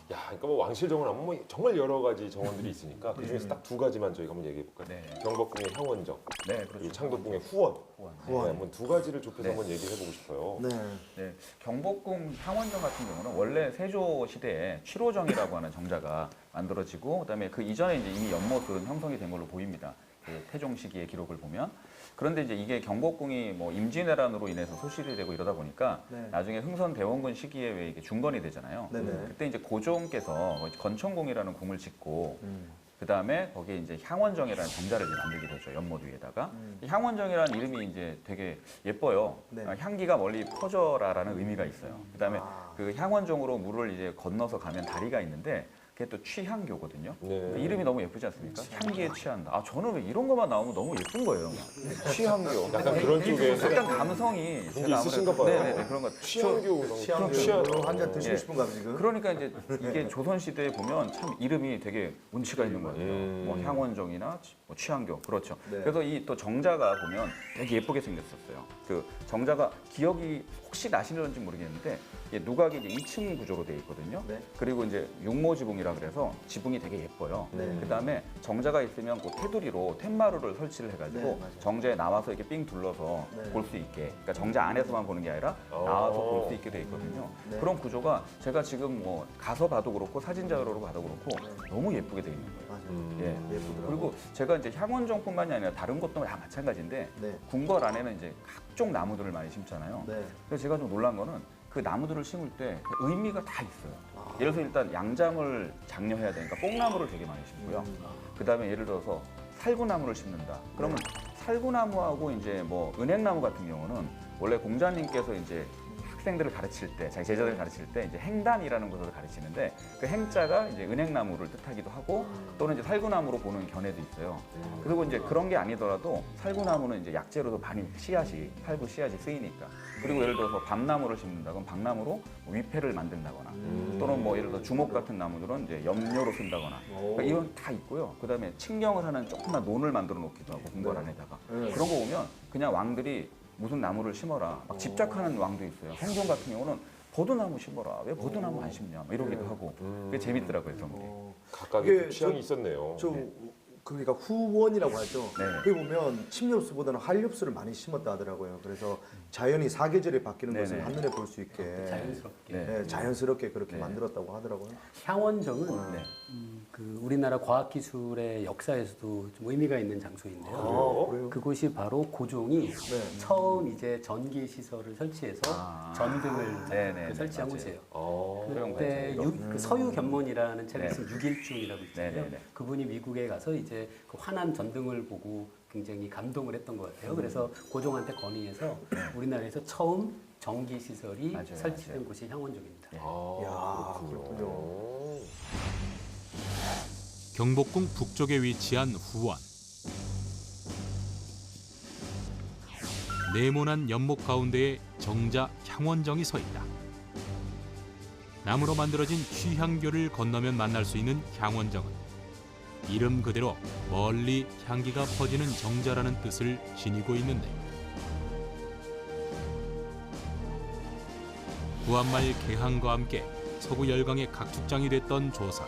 야, 그러니까 뭐 왕실 정원 하면 뭐 정말 여러 가지 정원들이 있으니까 그 중에서 딱 두 가지만 저희가 한번 얘기해 볼까요? 네. 경복궁의 향원정, 네, 그리고 그렇죠. 창덕궁의 후원. 후원. 네, 한번 두 가지를 좁혀서 네. 한번 얘기해 보고 싶어요. 네. 네, 경복궁 향원정 같은 경우는 원래 세조 시대에 취로정이라고 하는 정자가 만들어지고 그다음에 그 이전에 이제 이미 연못은 형성이 된 걸로 보입니다. 그 태종 시기의 기록을 보면. 그런데 이제 이게 경복궁이 뭐 임진왜란으로 인해서 소실이 되고 이러다 보니까 네. 나중에 흥선대원군 시기에 왜 이게 중건이 되잖아요. 네네. 그때 이제 고종께서 건천궁이라는 궁을 짓고 그 다음에 거기에 이제 향원정이라는 정자를 이제 만들게 되죠. 연못 위에다가. 이 향원정이라는 이름이 이제 되게 예뻐요. 네. 향기가 멀리 퍼져라라는 의미가 있어요. 그 다음에 그 향원정으로 물을 이제 건너서 가면 다리가 있는데 그게 또 취향교거든요. 네. 그러니까 이름이 너무 예쁘지 않습니까? 향기에 취한다. 아 저는 왜 이런 것만 나오면 너무 예쁜 거예요. 취향교. 약간 그런 쪽에 약간 감성이 게 있으신가 봐요. 네네네 그런 것. 취향교. 취향으로 한잔 드시고 예. 싶은가 지금? 그러니까 이제 이게 조선 시대에 보면 참 이름이 되게 운치가 있는 것 같아요. 뭐 향원정이나 뭐 취향교 그렇죠. 네. 그래서 이 또 정자가 보면 되게 예쁘게 생겼었어요. 그 정자가 기억이 혹시 나시는지 모르겠는데 이게 누각이 이제 2층 구조로 되어 있거든요. 네. 그리고 이제 육모지붕이라 그래서 지붕이 되게 예뻐요. 네. 그다음에 정자가 있으면 그 테두리로 텐마루를 설치를 해가지고 네, 맞아요. 정자에 나와서 이렇게 삥 둘러서 네. 볼 수 있게. 그러니까 정자 안에서만 보는 게 아니라 나와서 볼 수 있게 돼 있거든요. 네. 그런 구조가 제가 지금 뭐 가서 봐도 그렇고 사진 자료로 봐도 그렇고 너무 예쁘게 돼 있는 거예요. 맞아요. 예. 예쁘더라고요. 그리고 제가 이제 향원정뿐만이 아니라 다른 것도 다 마찬가지인데 네. 궁궐 안에는 이제 각종 나무들을 많이 심잖아요. 네. 그래서 제가 좀 놀란 거는 그 나무들을 심을 때 의미가 다 있어요. 아. 예를 들어서 일단 양장을 장려해야 되니까 뽕나무를 되게 많이 심고요. 그다음에 예를 들어서 살구나무를 심는다. 그러면 살구나무하고 이제 뭐 은행나무 같은 경우는 원래 공자님께서 이제 학생들을 가르칠 때, 자기 제자들을 가르칠 때 이제 행단이라는 것을 가르치는데 그 행자가 이제 은행나무를 뜻하기도 하고 또는 이제 살구나무로 보는 견해도 있어요. 그리고 이제 그런 게 아니더라도 살구나무는 이제 약재로도 많이 씨앗이 살구 씨앗이 쓰이니까. 그리고 예를 들어서 밤나무를 심는다 그럼 밤나무로 뭐 위패를 만든다거나 또는 뭐 예를 들어 주목 같은 나무들은 이제 염료로 쓴다거나 그러니까 이건 다 있고요. 그다음에 칙령을 하는 조그만 논을 만들어 놓기도 하고 궁궐 안에다가 그런 거 보면 그냥 왕들이 무슨 나무를 심어라 막 집착하는 왕도 있어요. 성종 같은 경우는 버드나무 심어라. 왜 버드나무 안 심냐? 막 이러기도 하고. 그게 재밌더라고요, 그런 게. 각각의 이게 또 취향이 있었네요. 그러니까 후원이라고 하죠. 네. 거기 보면 침엽수보다는 한렵수를 많이 심었다 하더라고요. 그래서 자연이 사계절에 바뀌는 네네. 것을 한눈에 볼 수 있게 자연스럽게. 네. 네, 자연스럽게 그렇게 네. 만들었다고 하더라고요. 향원정은 네. 그 우리나라 과학기술의 역사에서도 좀 의미가 있는 장소인데요. 아, 그래요? 그곳이 바로 고종이 처음 이제 전기 시설을 설치해서 전등을 네네, 그 설치한 맞아요. 곳이에요. 소형 그때 발전기로. 그 서유견문이라는 책을 네. 쓴 육일중이라고 있잖아요. 네네네. 그분이 미국에 가서 이제 그 환한 전등을 보고 굉장히 감동을 했던 것 같아요. 그래서 고종한테 건의해서 우리나라에서 처음 전기 시설이 맞아요, 설치된 맞아요. 곳이 향원정입니다. 야, 그렇군요. 경복궁 북쪽에 위치한 후원. 네모난 연못 가운데에 정자 향원정이 서 있다. 나무로 만들어진 취향교를 건너면 만날 수 있는 향원정은 이름 그대로 멀리 향기가 퍼지는 정자라는 뜻을 지니고 있는데 구한말 개항과 함께 서구 열강의 각축장이 됐던 조선.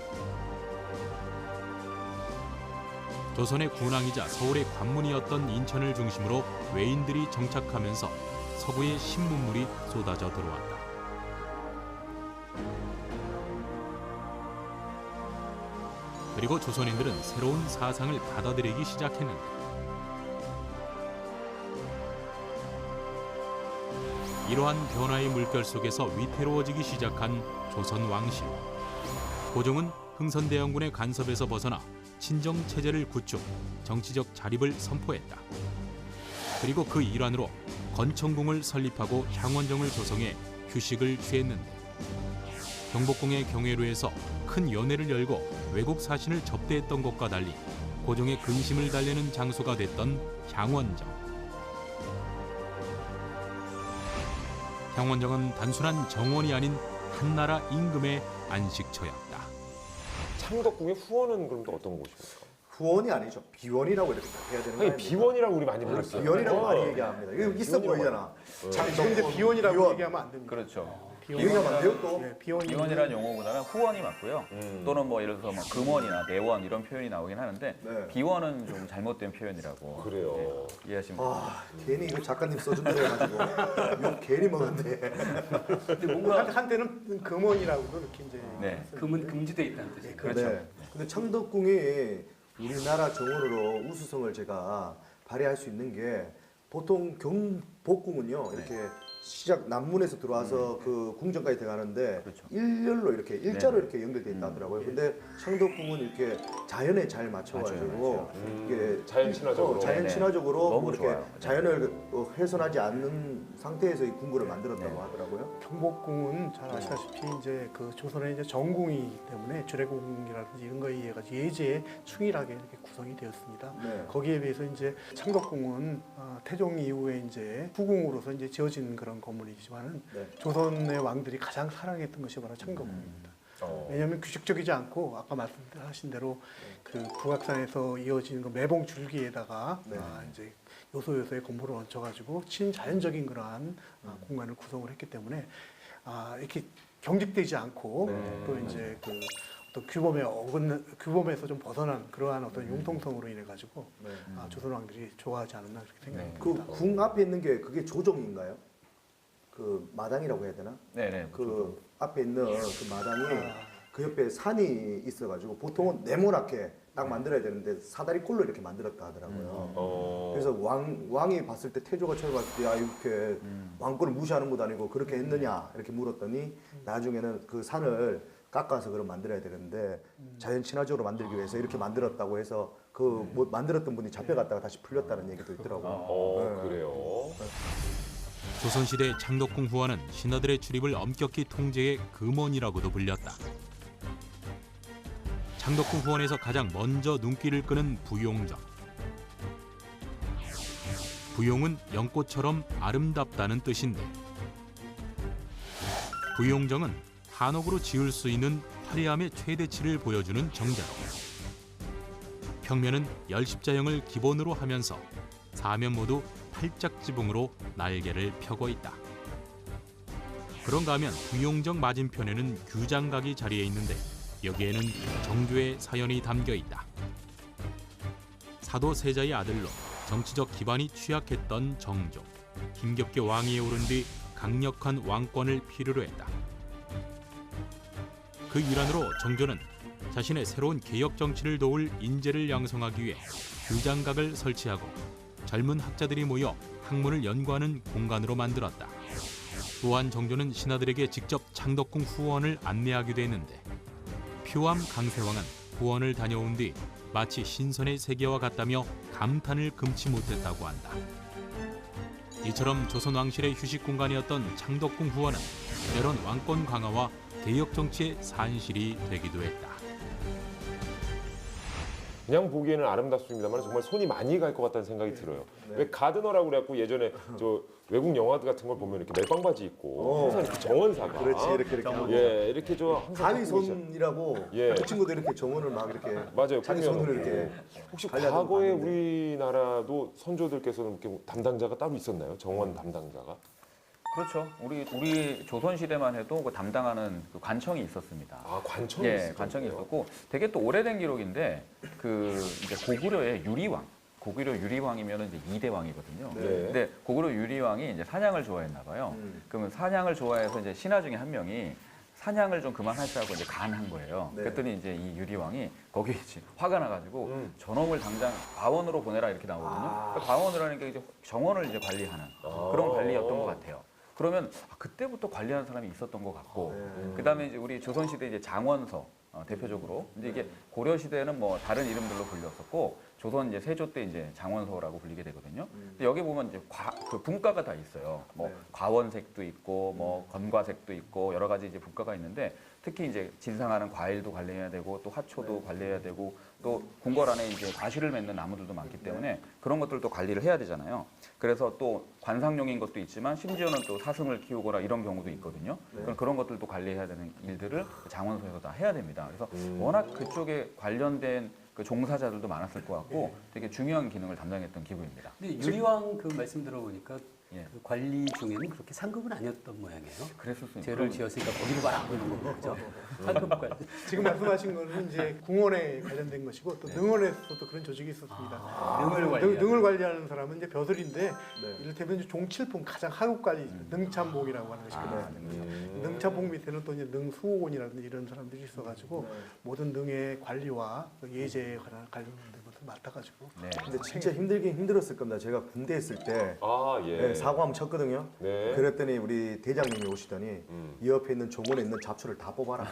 조선의 군항이자 서울의 관문이었던 인천을 중심으로 외인들이 정착하면서 서구의 신문물이 쏟아져 들어왔다. 그리고 조선인들은 새로운 사상을 받아들이기 시작했는데 이러한 변화의 물결 속에서 위태로워지기 시작한 조선 왕실. 고종은 흥선대원군의 간섭에서 벗어나 친정체제를 구축, 정치적 자립을 선포했다. 그리고 그 일환으로 건청궁을 설립하고 향원정을 조성해 휴식을 취했는데 경복궁의 경회로에서 큰 연회를 열고 외국 사신을 접대했던 것과 달리 고종의 근심을 달래는 장소가 됐던 향원정. 향원정은 단순한 정원이 아닌 한나라 임금의 안식처였다. 창덕궁의 후원은 그럼 또 어떤 곳입니까? 후원이 아니죠. 비원이라고 이렇게 해야 되는 거 아니 아닙니까? 비원이라고 우리 많이 불렀어요. 비원이라고 많이 얘기합니다. 이거 있어 보이잖아. 근데 비원이라고 비원. 얘기하면 안 됩니다. 그렇죠. 비원이라면 안 돼요 또? 네, 비원이 비원이라는 용어보다는 후원이 맞고요. 또는 뭐 예를 들어서 뭐 금원이나 내원 이런 표현이 나오긴 하는데 네. 비원은 좀 잘못된 표현이라고 그래요. 네, 이해하시면 됩니다. 아, 괜히 이거 작가님 써준다고 해가지고 이거 괜히 먹었네. 근데 뭔가 한때는 금원이라고도 이렇게 이제 네. 금은 금지돼 있다는 뜻이에요. 그렇죠. 네. 근데 창덕궁이 우리나라 정원으로 우수성을 제가 발휘할 수 있는 게 보통 경복궁은요 이렇게 시작 남문에서 들어와서 그 궁전까지 들어가는데 그렇죠. 일렬로 이렇게 일자로 네. 이렇게 연결돼 있다 하더라고요. 근데 창덕궁은 이렇게 자연에 잘 맞춰가지고 이게 자연 친화적으로. 자연 네. 친화적으로 너무 이렇게 좋아요. 네. 자연을 훼손하지 않는 상태에서 이 궁궐을 만들었다고 하더라고요. 경복궁은 잘 아시다시피 이제 그 조선의 이제 정궁이기 때문에 주례궁이라든지 이런 거에 의해 가지고 예제에 충실하게 이렇게 구성이 되었습니다. 네. 거기에 비해서 이제 창덕궁은 태종 이후에 이제 후궁으로서 이제 지어진 그런 건물이지만은 네. 조선의 왕들이 가장 사랑했던 것이 바로 창덕궁입니다. 왜냐하면 규칙적이지 않고 아까 말씀하신 대로 그 북악산에서 이어지는 그 매봉 줄기에다가 네. 이제 요소요소의 건물을 얹혀가지고 친자연적인 그러한 공간을 구성을 했기 때문에 이렇게 경직되지 않고 또 이제 그 어떤 규범에서 좀 벗어난 그러한 어떤 융통성으로 인해 가지고 조선 왕들이 좋아하지 않았나 그렇게 생각합니다. 그 궁 앞에 있는 게 그게 조정인가요? 그 마당이라고 해야 되나? 네네. 그 앞에 있는 그 마당이 그 옆에 산이 있어가지고 보통은 네모나게 딱 만들어야 되는데 사다리꼴로 이렇게 만들었다 하더라고요. 그래서 왕이 봤을 때 태조가 처음 봤을 때 이렇게 왕권을 무시하는 것도 아니고 그렇게 했느냐 이렇게 물었더니 나중에는 그 산을 깎아서 그럼 만들어야 되는데 자연 친화적으로 만들기 위해서 이렇게 만들었다고 해서 그 뭐 만들었던 분이 잡혀갔다가 다시 풀렸다는 얘기도 있더라고요. 그래요. 조선시대 창덕궁 후원은 신하들의 출입을 엄격히 통제해 금원이라고도 불렸다. 창덕궁 후원에서 가장 먼저 눈길을 끄는 부용정. 부용은 연꽃처럼 아름답다는 뜻인데 부용정은 한옥으로 지을 수 있는 화려함의 최대치를 보여주는 정자로 평면은 열십자형을 기본으로 하면서 사면 모두 팔짝지붕으로 날개를 펴고 있다. 그런가 하면 부용정 맞은편에는 규장각이 자리해 있는데 여기에는 정조의 사연이 담겨 있다. 사도 세자의 아들로 정치적 기반이 취약했던 정조. 힘겹게 왕위에 오른 뒤 강력한 왕권을 필요로 했다. 그 일환으로 정조는 자신의 새로운 개혁 정치를 도울 인재를 양성하기 위해 규장각을 설치하고 젊은 학자들이 모여 학문을 연구하는 공간으로 만들었다. 또한 정조는 신하들에게 직접 창덕궁 후원을 안내하기도 했는데 표암 강세왕은 후원을 다녀온 뒤 마치 신선의 세계와 같다며 감탄을 금치 못했다고 한다. 이처럼 조선 왕실의 휴식 공간이었던 창덕궁 후원은 때론 왕권 강화와 개혁 정치의 산실이 되기도 했다. 그냥 보기에는 아름답습니다만 정말 손이 많이 갈 것 같다는 생각이 들어요. 왜 가드너라고 그래갖고 예전에 저 외국 영화 같은 걸 보면 이렇게 멜빵 바지 입고 항상 이렇게 정원사가 그렇지 이렇게 하고. 예 이렇게 저 항상 갖고 계셔. 가위손이라고 예. 그 친구도 이렇게 정원을 막 이렇게 맞아요. 자기 보면 손으로 이렇게 혹시 관리하는 과거에 거 봤는데. 우리나라도 선조들께서는 이렇게 담당자가 따로 있었나요? 정원 담당자가? 그렇죠. 우리 조선 시대만 해도 그 담당하는 그 관청이 있었습니다. 아 관청이 예, 있었군요. 관청이 있었고 되게 또 오래된 기록인데 그 이제 고구려의 유리왕. 고구려 유리왕이면 이제 2대 왕이거든요. 네. 근데 고구려 유리왕이 이제 사냥을 좋아했나 봐요. 그러면 사냥을 좋아해서 이제 신하 중에 한 명이 사냥을 좀 그만하자고 이제 간한 거예요. 네. 그랬더니 이제 이 유리왕이 거기에 이제 화가 나가지고 저놈을 당장 과원으로 보내라 이렇게 나오거든요. 그러니까 과원이라는 게 이제 정원을 이제 관리하는 그런 관리였던 것 같아요. 그러면 그때부터 관리하는 사람이 있었던 것 같고, 그다음에 이제 우리 조선 시대 이제 장원서 대표적으로 이제 이게 고려 시대는 뭐 다른 이름들로 불렸었고 조선 이제 세조 때 이제 장원서라고 불리게 되거든요. 근데 여기 보면 이제 그 분과가 다 있어요. 뭐 과원색도 있고 뭐 건과색도 있고 여러 가지 이제 분과가 있는데 특히 이제 진상하는 과일도 관리해야 되고 또 화초도 관리해야 되고 또 궁궐 안에 이제 과실을 맺는 나무들도 많기 때문에 그런 것들도 관리를 해야 되잖아요. 그래서 또 관상용인 것도 있지만 심지어는 또 사슴을 키우거나 이런 경우도 있거든요. 그런 것들도 관리해야 되는 일들을 장원소에서 다 해야 됩니다. 그래서 워낙 그쪽에 관련된 그 종사자들도 많았을 것 같고 되게 중요한 기능을 담당했던 기부입니다. 근데 유리왕 그 말씀 들어보니까 예. 그 관리 중에는 그렇게 상급은 아니었던 모양이에요. 그랬었습니다. 죄를 지었으니까 거기로 가라 그러는 거고 그죠? 상급 관리. 지금 말씀하신 거는 이제 궁원에 관련된 것이고 또 능원에서도 그런 조직이 있었습니다. 능을 관리하는 사람은 이제 벼슬인데 이를테면 이제 종칠품 가장 하급 관리 능참봉이라고 하는 것이거든요. 능참봉 밑에는 또 이제 능수호원이라든지 이런 사람들이 있어가지고 모든 능의 관리와 예제에 관련된 것을 맡아가지고. 네. 근데 진짜 힘들긴 힘들었을 겁니다. 제가 군대 있을 때 예. 사고 한번 쳤거든요. 네. 그랬더니 우리 대장님이 오시더니 이 옆에 있는 정원에 있는 잡초를 다 뽑아라.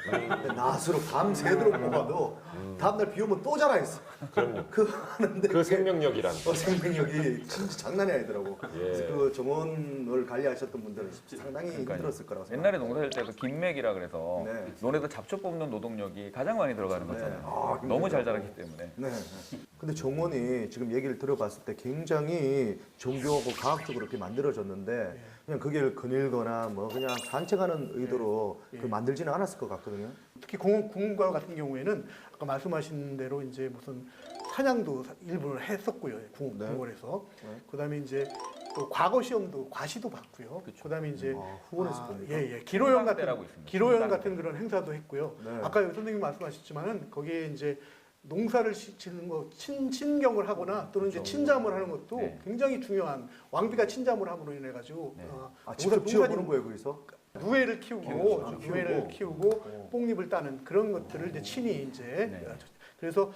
근데 낫으로 밤새도록 뽑아도 다음날 비 오면 또 자라있어. 그럼요. 그거 하는데 그 생명력이란. 생명력이 진짜 장난이 아니더라고. 예. 그래서 그 정원을 관리하셨던 분들은 상당히 힘들었을 거라고 생각합니다. 옛날에 농사질 때 그 김맥이라 그래서 네. 논에다 잡초 뽑는 노동력이 가장 많이 들어가는 거잖아요. 아, 너무 잘 자라기 때문에. 네. 근데 정원이 지금 얘기를 들어봤을 때 굉장히 정교하고 과학적으로 이렇게 만들어졌는데 그냥 그게 거닐거나 뭐 그냥 산책하는 의도로 그 만들지는 않았을 것 같거든요. 특히 궁과 같은 경우에는 아까 말씀하신 대로 이제 무슨 사냥도 일부를 했었고요. 궁궐에서. 그다음에 이제 또 과거 시험도 과시도 봤고요. 그다음에 이제 후원에서 봅니까? 예, 기로연 훈장대라고 같은 있습니다. 기로연 훈장대. 같은 그런 행사도 했고요. 네. 아까 선생님 말씀하셨지만은 거기에 이제 농사를 짓는 거 친경을 하거나 또는 이제 친잠을 하는 것도 네. 굉장히 중요한 왕비가 친잠을 함으로 인해 가지고 직접 지어보는 거예요 거기서? 누에를 키우고 누에를 키우고 뽕잎을 따는 그런 것들을 이제 친히 이제 그래서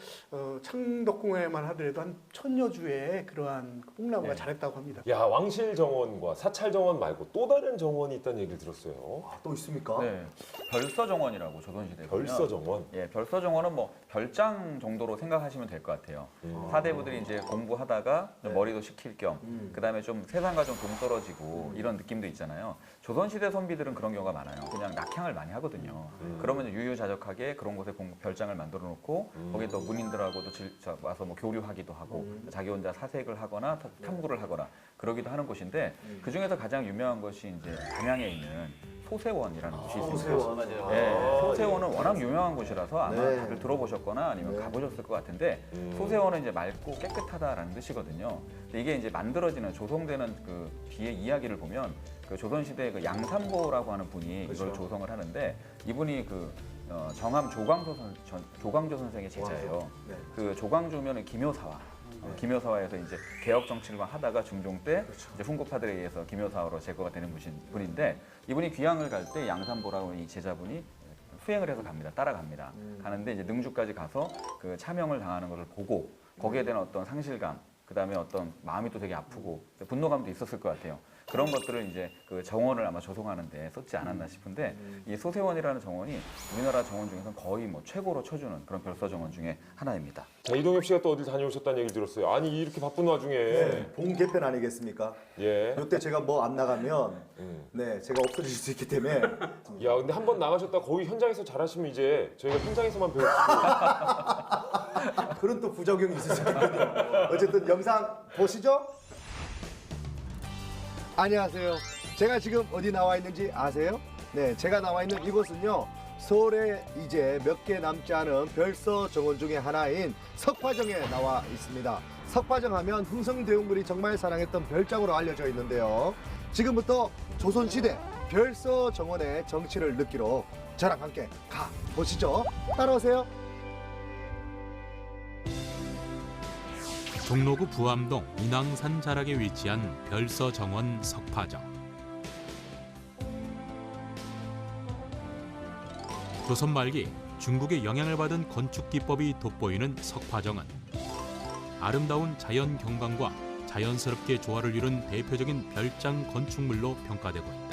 창덕궁에만 하더라도 한 1000여 주의 그러한 뽕나무가 네. 자랐다고 합니다. 야, 왕실 정원과 사찰 정원 말고 또 다른 정원이 있다는 얘기를 들었어요. 아, 또 있습니까? 네, 별서정원이라고 조선시대에 보면 별서 정원. 예, 별서정원은 뭐 별장 정도로 생각하시면 될 것 같아요. 사대부들이 이제 공부하다가 좀 머리도 식힐 겸, 그다음에 좀 세상과 좀 동떨어지고 이런 느낌도 있잖아요. 조선시대 선비들은 그런 경우가 많아요. 그냥 낙향을 많이 하거든요. 그러면 유유자적하게 그런 곳에 별장을 만들어 놓고 거기에 또 문인들하고도 와서 뭐 교류하기도 하고 자기 혼자 사색을 하거나 탐구를 하거나 그러기도 하는 곳인데 그 중에서 가장 유명한 것이 이제 담양에 있는 소세원이라는 곳이 있습니다. 소세원. 네, 소세원은 워낙 유명한 곳이라서 아마 네. 다들 들어보셨거나 아니면 가보셨을 것 같은데 소세원은 이제 맑고 깨끗하다라는 뜻이거든요. 근데 이게 이제 만들어지는 조성되는 그 뒤에 이야기를 보면 그 조선시대 그 양산보라고 하는 분이 이걸 조성을 하는데 이분이 그 정함 조광조 선생의 제자예요. 네. 그 조광조면은 기묘사화. 기묘사화에서 이제 개혁 정치를 막 하다가 중종 때 이제 훈구파들에 의해서 기묘사화로 제거가 되는 분인데 이분이 귀향을 갈 때 양산보라고 하는 이 제자분이 수행을 해서 갑니다. 따라갑니다. 가는데 이제 능주까지 가서 그 차명을 당하는 것을 보고 거기에 대한 어떤 상실감, 그다음에 어떤 마음이 또 되게 아프고 분노감도 있었을 것 같아요. 그런 것들을 이제 그 정원을 아마 조성하는데 썼지 않았나 싶은데 이 소세원이라는 정원이 우리나라 정원 중에서는 거의 뭐 최고로 쳐주는 그런 별서 정원 중에 하나입니다. 자, 이동엽 씨가 또 어딜 다녀오셨다는 얘기를 들었어요. 아니, 이렇게 바쁜 와중에. 네, 봄 개편 아니겠습니까? 예. 이때 제가 뭐 안 나가면 네, 제가 없어질 수 있기 때문에 야, 근데 한 번 나가셨다 거기 현장에서 잘하시면 이제 저희가 현장에서만 배울 수 그런 또 부작용이 있을 수 있거든요. 어쨌든 영상 보시죠. 안녕하세요. 제가 지금 어디 나와 있는지 아세요? 네, 제가 나와 있는 이곳은요. 서울에 이제 몇 개 남지 않은 별서 정원 중에 하나인 석화정에 나와 있습니다. 석화정 하면 흥성대원군이 정말 사랑했던 별장으로 알려져 있는데요. 지금부터 조선시대 별서 정원의 정치를 느끼러 저랑 함께 가보시죠. 따라오세요. 종로구 부암동 인왕산 자락에 위치한 별서 정원 석파정. 조선 말기 중국의 영향을 받은 건축 기법이 돋보이는 석파정은 아름다운 자연 경관과 자연스럽게 조화를 이룬 대표적인 별장 건축물로 평가되고 있다.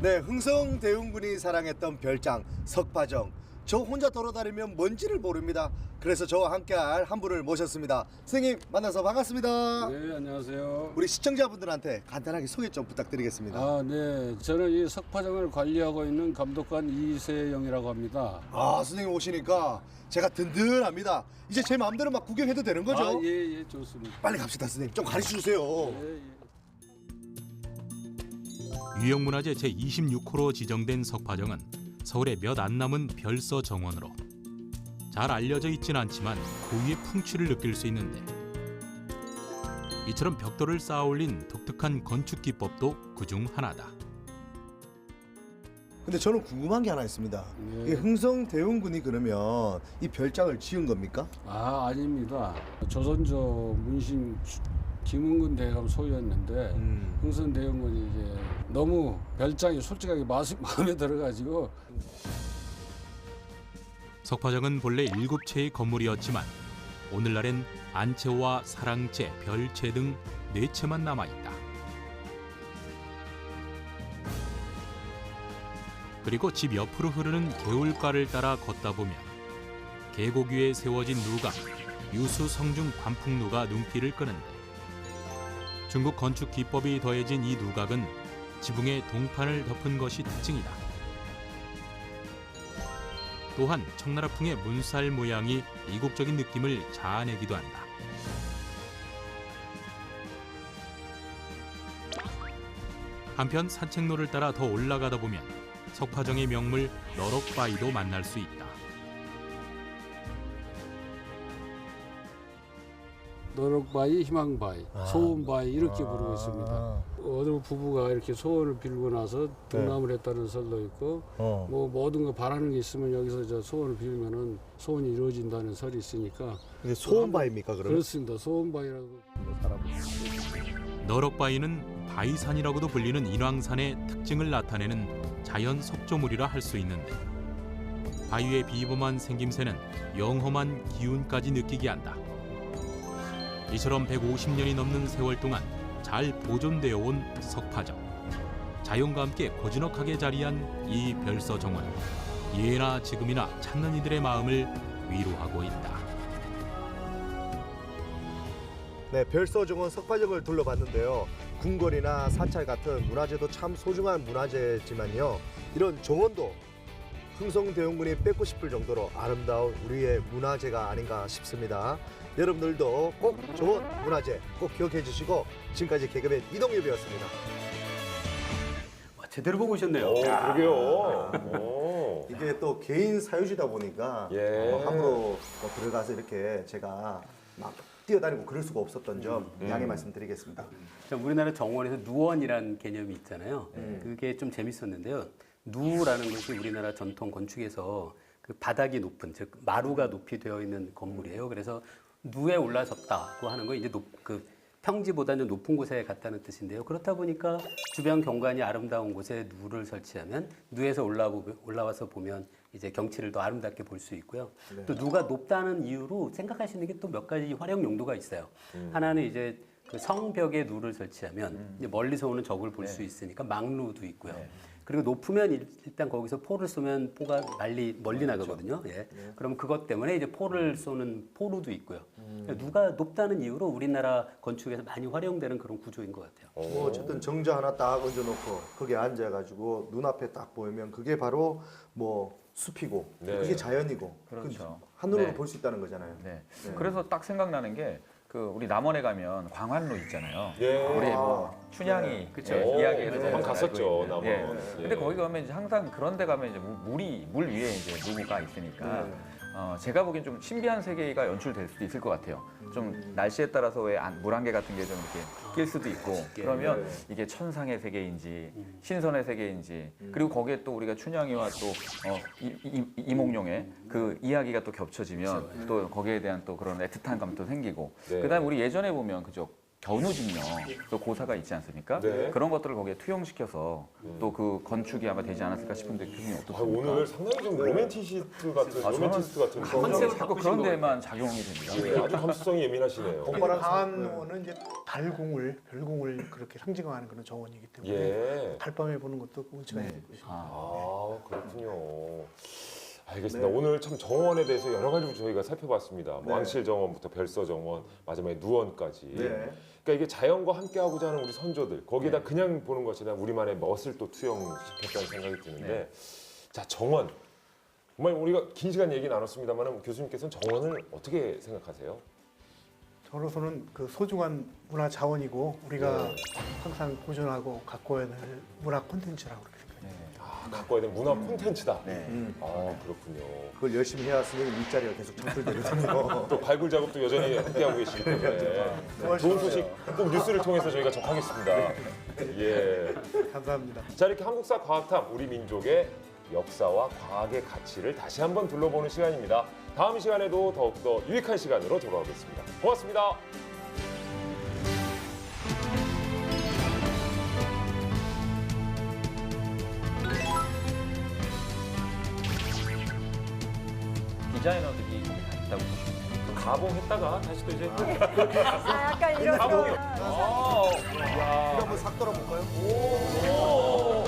네, 흥성대원군이 사랑했던 별장 석파정. 저 혼자 돌아다니면 뭔지를 모릅니다. 그래서 저와 함께할 한 분을 모셨습니다. 선생님 만나서 반갑습니다. 네, 안녕하세요. 우리 시청자분들한테 간단하게 소개 좀 부탁드리겠습니다. 아, 네. 저는 이 석파정을 관리하고 있는 감독관 이세영이라고 합니다. 아, 선생님 오시니까 제가 든든합니다. 이제 제 마음대로 막 구경해도 되는 거죠? 아, 예, 예, 좋습니다. 빨리 갑시다, 선생님. 좀 가르쳐 주세요. 예, 예. 유형문화재 제26호로 지정된 석파정은 서울에 몇 안 남은 별서 정원으로 잘 알려져 있진 않지만 고유의 풍취를 느낄 수 있는데 이처럼 벽돌을 쌓아 올린 독특한 건축 기법도 그중 하나다. 근데 저는 궁금한 게 하나 있습니다. 네. 이 흥성대원군이 그러면 이 별장을 지은 겁니까? 아, 아닙니다. 조선조 문신 김은근 대감 소유였는데 흥선대원군이 이제 너무 별장이 솔직하게 마음에 들어가지고 석파정은 본래 7채의 건물이었지만 오늘날엔 안채와 사랑채, 별채 등 4채만 남아있다. 그리고 집 옆으로 흐르는 개울가를 따라 걷다 보면 계곡 위에 세워진 누각, 유수 성중 관풍루가 눈길을 끄는데 중국 건축 기법이 더해진 이 누각은 지붕에 동판을 덮은 것이 특징이다. 또한 청나라풍의 문살 모양이 이국적인 느낌을 자아내기도 한다. 한편 산책로를 따라 더 올라가다 보면 석파정의 명물 너럭바위도 만날 수 있다. 노력바위, 희망바위, 소원바위 이렇게 부르고 있습니다. 어느 부부가 이렇게 소원을 빌고 나서 등남을 했다는 설도 있고 뭐 모든 거 바라는 게 있으면 여기서 저 소원을 빌면은 소원이 이루어진다는 설이 있으니까 이게 소원바위입니까 그러면? 그렇습니다. 소원바위라고. 너럭바위는 바위산이라고도 불리는 인왕산의 특징을 나타내는 자연 석조물이라 할 수 있는데 바위의 비범한 생김새는 영험한 기운까지 느끼게 한다. 이처럼 150년이 넘는 세월 동안 잘 보존되어 온 석파정. 자연과 함께 고즈넉하게 자리한 이 별서정원. 예나 지금이나 찾는 이들의 마음을 위로하고 있다. 네, 별서정원 석파정을 둘러봤는데요. 궁궐이나 사찰 같은 문화재도 참 소중한 문화재지만요. 이런 정원도 흥성대원군이 뺏고 싶을 정도로 아름다운 우리의 문화재가 아닌가 싶습니다. 여러분들도 꼭 정원 문화재 꼭 기억해 주시고 지금까지 개그맨 이동엽이었습니다. 와, 제대로 보고 오셨네요. 그러게요. 이게 또 개인 사유지다 보니까 예. 함부로 들어가서 이렇게 제가 막 뛰어다니고 그럴 수가 없었던 점 양해 말씀드리겠습니다. 우리나라 정원에서 누원이라는 개념이 있잖아요. 그게 좀 재밌었는데요. 누라는 것이 우리나라 전통 건축에서 그 바닥이 높은, 즉 마루가 높이 되어 있는 건물이에요. 그래서 누에 올라섰다고 하는 거 이제 그 평지보다는 높은 곳에 갔다는 뜻인데요. 그렇다 보니까 주변 경관이 아름다운 곳에 누를 설치하면 누에서 올라와서 보면 이제 경치를 더 아름답게 볼 수 있고요. 또 누가 높다는 이유로 생각하시는 게 또 몇 가지 활용 용도가 있어요. 하나는 이제 그 성벽에 누를 설치하면 이제 멀리서 오는 적을 볼 수 있으니까 막루도 있고요. 그리고 높으면 일단 거기서 포를 쏘면 포가 멀리 나가거든요. 예. 그럼 그것 때문에 이제 포를 쏘는 포루도 있고요. 누가 높다는 이유로 우리나라 건축에서 많이 활용되는 그런 구조인 것 같아요. 뭐 어쨌든 정자 하나 딱 얹어놓고 거기에 앉아가지고 눈앞에 딱 보이면 그게 바로 뭐 숲이고 네. 그게 자연이고 그렇죠. 한눈으로 네. 볼 수 있다는 거잖아요. 네. 그래서 딱 생각나는 게 그 우리 남원에 가면 광안로 있잖아요. 예. 우리 뭐 춘향이 그쵸. 이야기에서 네. 잘 한번 갔었죠, 알고 있는. 남원. 예. 예. 근데 거기 가면 이제 항상 그런 데 가면 이제 물 위에 이제 누구가 있으니까 제가 보기엔 좀 신비한 세계가 연출될 수도 있을 것 같아요. 좀 날씨에 따라서 왜 물 안개 같은 게 좀 이렇게 낄 수도 있고 그러면 이게 천상의 세계인지 신선의 세계인지 그리고 거기에 또 우리가 춘향이와 또 이몽룡의 그 이야기가 또 겹쳐지면 또 거기에 대한 또 그런 애틋한 감도 생기고 네. 그다음에 우리 예전에 보면 그죠 견우직령 또 고사가 있지 않습니까? 네. 그런 것들을 거기에 투영시켜서 또 그 건축이 아마 되지 않았을까 싶은데 교수님 아, 어떻습니까? 오늘 상당히 좀 로맨티스트 같은 로맨티스트 같은 컨셉을 자꾸 그런 데만 작용이 됩니다. 예, 아주 감수성이 예민하시네요. 광안로는 이제 별궁을 그렇게 상징하는 그런 정원이기 때문에 예. 달밤에 보는 것도 의지가 있는 것이죠. 아, 그렇군요. 알겠습니다. 오늘 참 정원에 대해서 여러 가지로 저희가 살펴봤습니다. 뭐 왕실 정원부터 별서 정원, 마지막에 누원까지. 네. 그러니까 이게 자연과 함께하고자 하는 우리 선조들 거기다 그냥 보는 것이 아니라 우리만의 멋을 또 투영시켰다는 생각이 드는데 자 정원 정말 우리가 긴 시간 얘기 나눴습니다만 교수님께서는 정원을 어떻게 생각하세요? 저로서는 그 소중한 문화 자원이고 우리가 항상 보존하고 가꿔야 될 문화 콘텐츠라고 그렇게 생각해요. 아, 갖고 와야 될 문화 콘텐츠다. 네. 아 그렇군요. 그걸 열심히 해왔으니 일자리가 계속 창출되거든요. 또 발굴 작업도 여전히 함께하고 계시기 때문에 좋은 소식 꼭 뉴스를 통해서 저희가 접하겠습니다. 예. 감사합니다. 자 이렇게 한국사 과학탐 우리 민족의 역사와 과학의 가치를 다시 한번 둘러보는 시간입니다. 다음 시간에도 더욱더 유익한 시간으로 돌아오겠습니다. 고맙습니다. 디자이너들이 거기 다 있다고 보시면 돼요. 가봉했다가 다시 또 이제 약간 이런 가봉이요. 이거 한번 싹 돌아볼까요? 오.